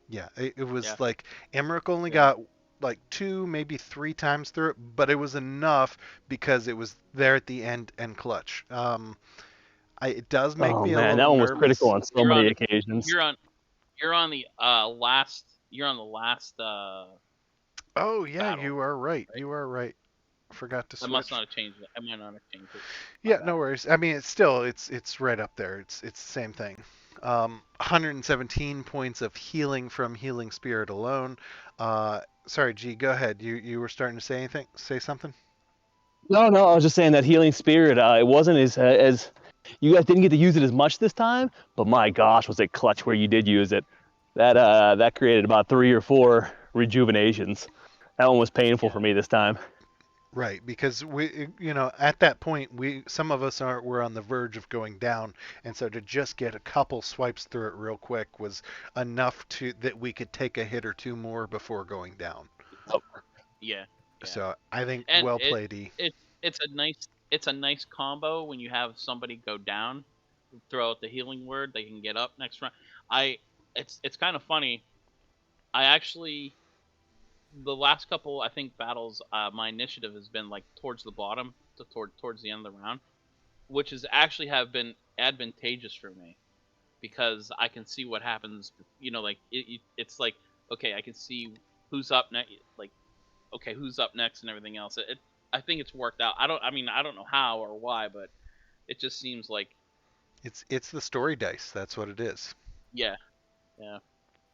Yeah, it was Yeah. like Emmerich only Yeah. got like 2, maybe 3 times through it, but it was enough because it was there at the end and clutch. It does make Oh me a man, little that one was critical nervous. on so You're many on. occasions. You're on. You're on the last. You're on the last Oh yeah, battle. you are right. Right? You are right. Forgot to I must not switch. have changed it. I might not have changed it. My Yeah, bad. no worries. I mean, it's right up there. It's the same thing. 117 points of healing from healing spirit alone. Sorry, G, go ahead. You were starting to say anything? Say something? No, no, I was just saying that healing spirit. It wasn't as you guys didn't get to use it as much this time, but my gosh, was it clutch where you did use it. That created about 3 or 4 rejuvenations. That one was painful Yeah. for me this time. Right, because at that point, some of us were on the verge of going down, and so to just get a couple swipes through it real quick was enough to that we could take a hit or two more before going down. Yeah. Yeah. So I think And well played, E. it's a nice combo when you have somebody go down, throw out the healing word, they can get up next round. I it's kind of funny. I actually the last couple I think battles, my initiative has been like towards the bottom to towards the end of the round, which is actually have been advantageous for me because I can see what happens. Like it's like okay, I can see who's up next. Like okay, who's up next and everything else. I think it's worked out. I don't know how or why, but it just seems like It's the story dice. That's what it is. yeah, yeah.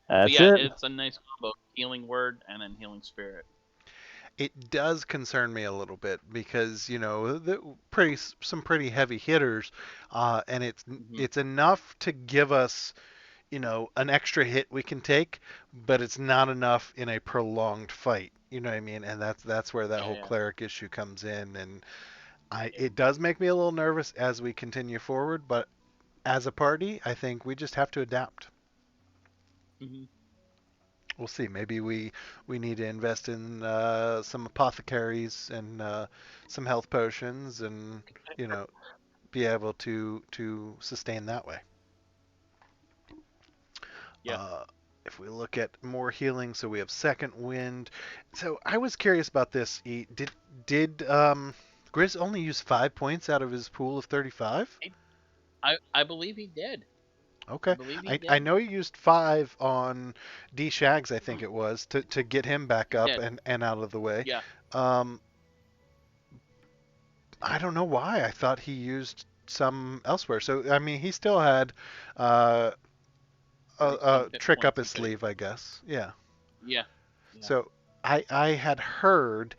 But That's yeah, it. it's a nice combo: healing word and then healing spirit. it does concern me a little bit because some pretty heavy hitters, and Hmm. it's enough to give us an extra hit we can take, but it's not enough in a prolonged fight. You know what I mean? And that's where that Yeah, whole yeah, cleric issue comes in, and yeah. it does make me a little nervous as we continue forward. But as a party, I think we just have to adapt. Hmm. We'll see. Maybe we need to invest in some apothecaries and some health potions, and you know be able to sustain that way. Yeah. Uh, if we look at more healing, so we have second wind. So I was curious about this. Did Grizz only use 5 points out of his pool of 35? I believe he did. I Okay, believe he I did. know he used 5 on D Shags, I think it was, to get him back He up did. and out of the way. Yeah. Um, I don't know why. I thought he used some elsewhere. So I mean, he still had uh, 30 some a hit trick up points. his sleeve, I guess. Yeah. Yeah. Yeah. So I had heard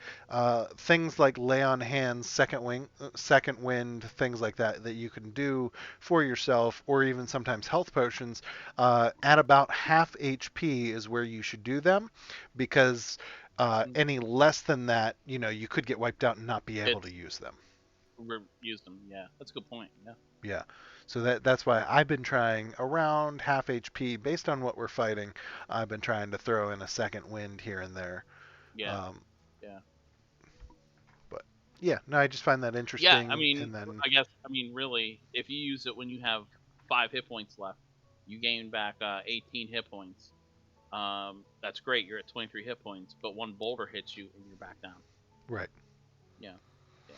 things like lay on hands, second wind, things like that that you can do for yourself, or even sometimes health potions. At about half HP is where you should do them, because Mhm. any less than that, you could get wiped out and not be able to It's use them. used them. Yeah. That's a good point. Yeah. Yeah. So that's why I've been trying around half HP based on what we're fighting. I've been trying to throw in a second wind here and there. Yeah. Um, Yeah. but yeah, no, I just find that Yeah. I interesting. mean, And then I guess. I mean, really, if you use it when you have 5 hit points left, you gain back 18 hit points. That's great. You're at 23 hit points, but one boulder hits you and you're back down. right. Yeah. Yeah.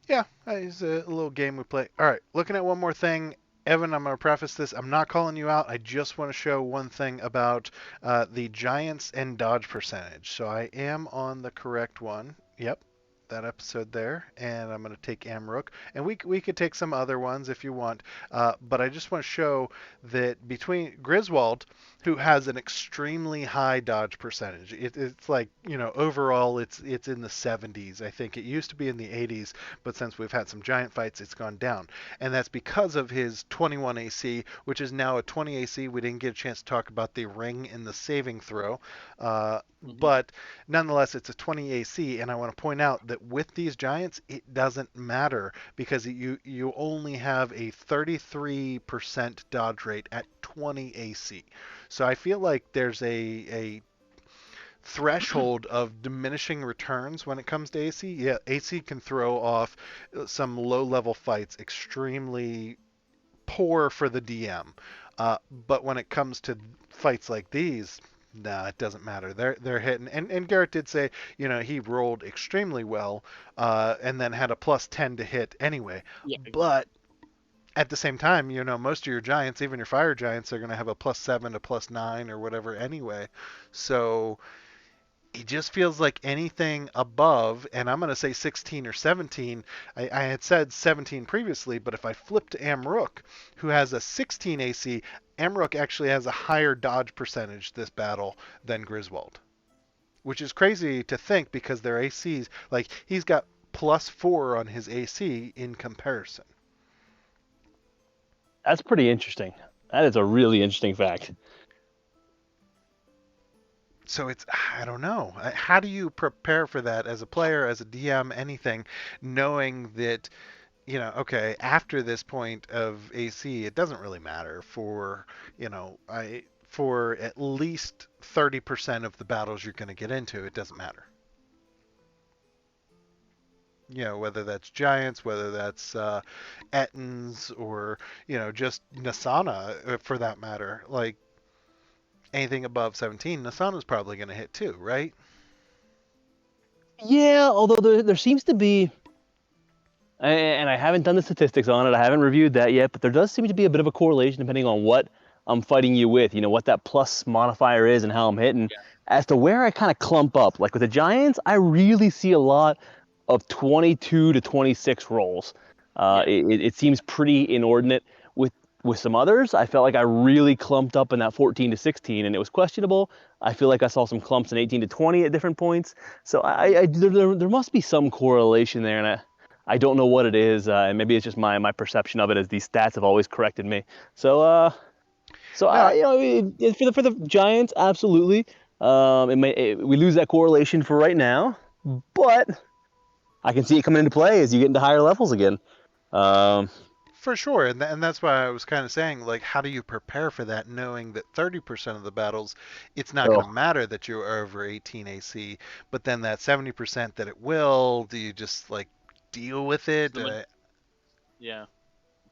Yeah, it's a little game we play. All right, looking at one more thing. Evan, I'm going to preface this. I'm not calling you out. I just want to show one thing about the Giants and dodge percentage. So I am on the correct one. Yep, that episode there. And I'm going to take Amrook. And we could take some other ones if you want. But I just want to show that between Griswold, who has an extremely high dodge percentage, it's like, overall it's in the 70s. I think it used to be in the 80s, but since we've had some giant fights, it's gone down. And that's because of his 21 AC, which is now a 20 AC. We didn't get a chance to talk about the ring and the saving throw, Hmm. but nonetheless, it's a 20 AC. And I want to point out that with these giants, it doesn't matter because you only have a 33% dodge rate at 20 AC. So I feel like there's a threshold of diminishing returns when it comes to AC. Yeah, AC can throw off some low level fights extremely poor for the DM. But when it comes to fights like these, nah, it doesn't matter. They're hitting. And Garrett did say, he rolled extremely well, and then had a plus 10 to hit anyway. Yeah. But Exactly. at the same time, most of your giants, even your fire giants, are going to have a plus 7 to plus 9 or whatever anyway. So it just feels like anything above, and I'm going to say 16 or 17. I had said 17 previously, but if I flip to Amrook, who has a 16 AC, Amrook actually has a higher dodge percentage this battle than Griswold, which is crazy to think because their ACs, like he's got plus 4 on his AC in comparison. That's pretty interesting. That is a really interesting fact. So I don't know. How do you prepare for that as a player, as a DM, anything, knowing that okay, after this point of AC, it doesn't really matter for, I for at least 30% of the battles you're going to get into, it doesn't matter. Whether that's giants, whether that's Ettins, or, just Nasana for that matter. Like anything above 17, Nasana's probably going to hit too, right? Yeah, although there seems to be, and I haven't done the statistics on it, I haven't reviewed that yet, but there does seem to be a bit of a correlation depending on what I'm fighting you with, what that plus modifier is and how I'm hitting, Yeah. as to where I kind of clump up. Like with the Giants, I really see a lot of 22 to 26 rolls. Yeah. It seems pretty inordinate. With with some others, I felt like I really clumped up in that 14 to 16, and it was questionable. I feel like I saw some clumps in 18 to 20 at different points. So there must be some correlation there, and I don't know what it is, and maybe it's just my perception of it, as these stats have always corrected me. So No, for the Giants, absolutely. We lose that correlation for right now, but I can see it coming into play as you get into higher levels again. Um, for sure, and that's why I was kind of saying, like, how do you prepare for that, knowing that 30% of the battles, it's not going to oh, matter that you're over 18 AC, but then that 70% that it will, do you just like deal with It's it? the yeah,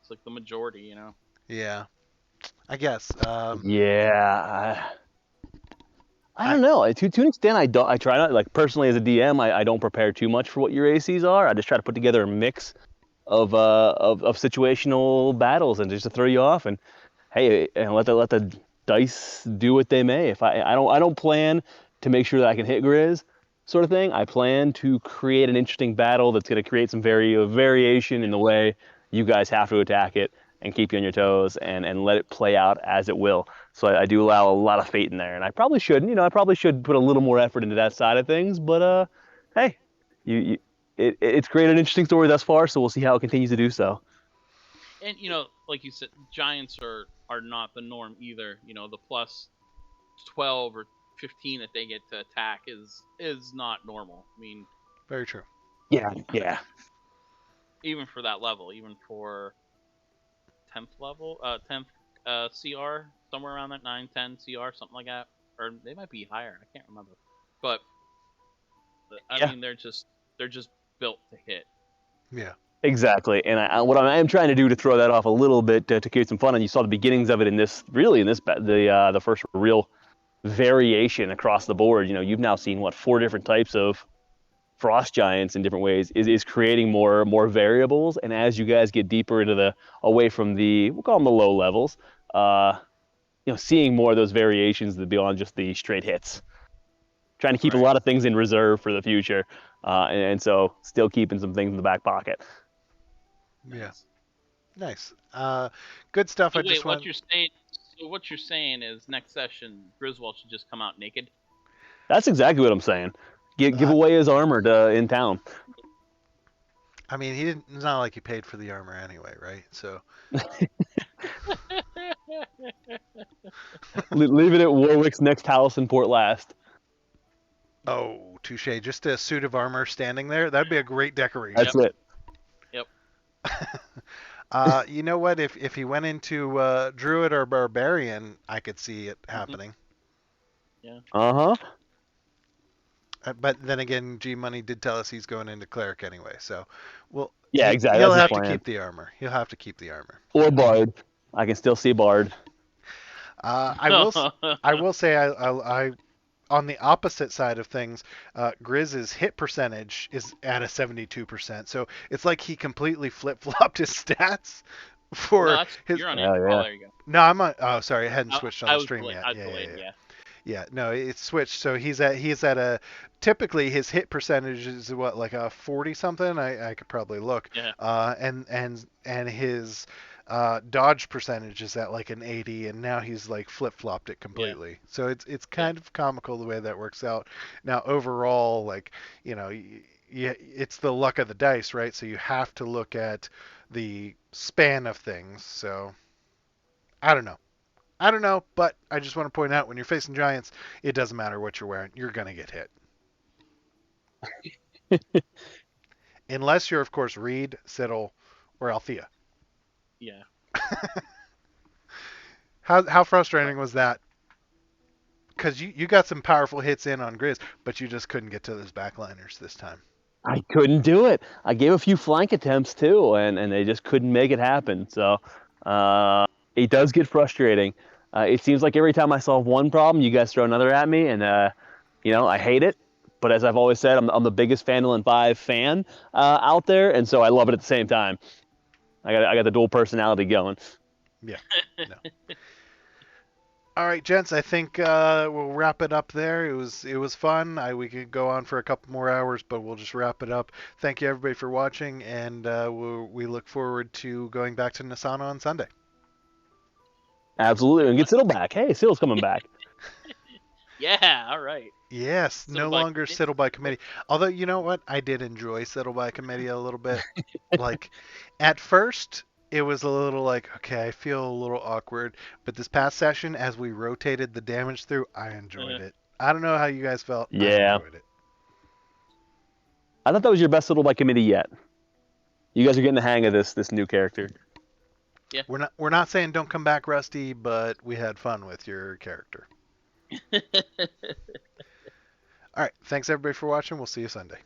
it's like the majority, you know. Yeah, I guess. yeah. I I don't know. To an extent, I don't. I try not, like, personally as a DM, I don't prepare too much for what your ACs are. I just try to put together a mix of situational battles and just to throw you off, and hey, and let the dice do what they may. If I don't plan to make sure that I can hit Grizz, sort of thing. I plan to create an interesting battle that's going to create some variation in the way you guys have to attack it and keep you on your toes, and let it play out as it will. So I do allow a lot of fate in there, and I probably shouldn't. I probably should put a little more effort into that side of things. But hey, you it's created an interesting story thus far, so we'll see how it continues to do so. And like you said, Giants are not the norm either. The plus 12 or 15 that they get to attack is not normal. I mean, very true. Yeah. even for that level, even for 10th level, 10th CR, somewhere around that 9, 10 CR, something like that, or they might be higher. I can't remember, but I Yeah. mean, they're just built to hit. Yeah. Exactly, and what I am trying to do to throw that off a little bit to create some fun, and you saw the beginnings of it in this, really, in this the first real variation across the board. You've now seen what, 4 different types of frost giants in different ways, is creating more variables, and as you guys get deeper into the away from we'll call them the low levels, seeing more of those variations beyond just the straight hits. Trying to keep a Right. lot of things in reserve for the future, and so still keeping some things in the back pocket. Yeah. Nice. Nice. Good stuff. So I just wait, what went. you're saying? So what you're saying is next session Griswold should just come out naked. That's exactly what I'm saying. Give Uh, away his armor in town. I mean, he didn't. It's not like he paid for the armor anyway, right? So. Leave it at Warwick's next house in Port Last. Oh, touche. Just a suit of armor standing there. That'd be a great That's Yep. decoration. it. Yep. You know what? If he went into druid or barbarian, I could see it Hmm. happening. Yeah. Uh-huh. But then again, G Money did tell us he's going into cleric anyway, so well, Yeah, exactly. he'll That's his have to plan. keep the armor. He'll have to keep the armor. Or Bard. I can still see Bard. I will. I will say I on the opposite side of things, Grizz's hit percentage is at a 72%. So it's like he completely flip flopped his stats No, for that's his. you're on it. Oh Oh, yeah. there you go. No, I'm on. Oh, sorry, I hadn't I, switched on I the was stream delayed. yet. I was Yeah, yeah, delayed. yeah. Yeah. Yeah, no, it's switched. So he's at a typically his hit percentage is what, like a 40 something. I could probably look. Yeah. And his dodge percentage is at like an 80, and now he's like flip flopped it Yeah. completely. So it's Yeah. kind of comical the way that works out. Now overall, like it's the luck of the dice, right? So you have to look at the span of things. So I don't know. I don't know, but I just want to point out when you're facing giants, it doesn't matter what you're wearing. You're going to get hit. Unless you're, of course, Reed, Siddle, or Althea. Yeah. How frustrating Right. was that? Because you got some powerful hits in on Grizz, but you just couldn't get to those backliners this time. I couldn't do it. I gave a few flank attempts too, and they just couldn't make it happen. So it does get frustrating. It seems like every time I solve one problem, you guys throw another at me, and I hate it. But as I've always said, I'm the biggest Phandalin Phive fan out there, and so I love it at the same time. I got the dual personality going. Yeah. No. All right, gents. I think we'll wrap it up there. It was fun. We could go on for a couple more hours, but we'll just wrap it up. Thank you everybody for watching, and we look forward to going back to Nasana on Sunday. Absolutely, and get Siddle back. Hey, Siddle's coming back. Yeah, all right. Yes, Settle no by longer committee. settle by committee. Although, you know what? I did enjoy settle by committee a little bit. Like, at first, it was a little like, okay, I feel a little awkward. But this past session, as we rotated the damage through, I enjoyed Uh, it. I don't know how you guys felt. I Yeah, enjoyed it. I thought that was your best Siddle by committee yet. You guys are getting the hang of this new character. We're not saying don't come back, Rusty, but we had fun with your character. All right, thanks everybody for watching. We'll see you Sunday.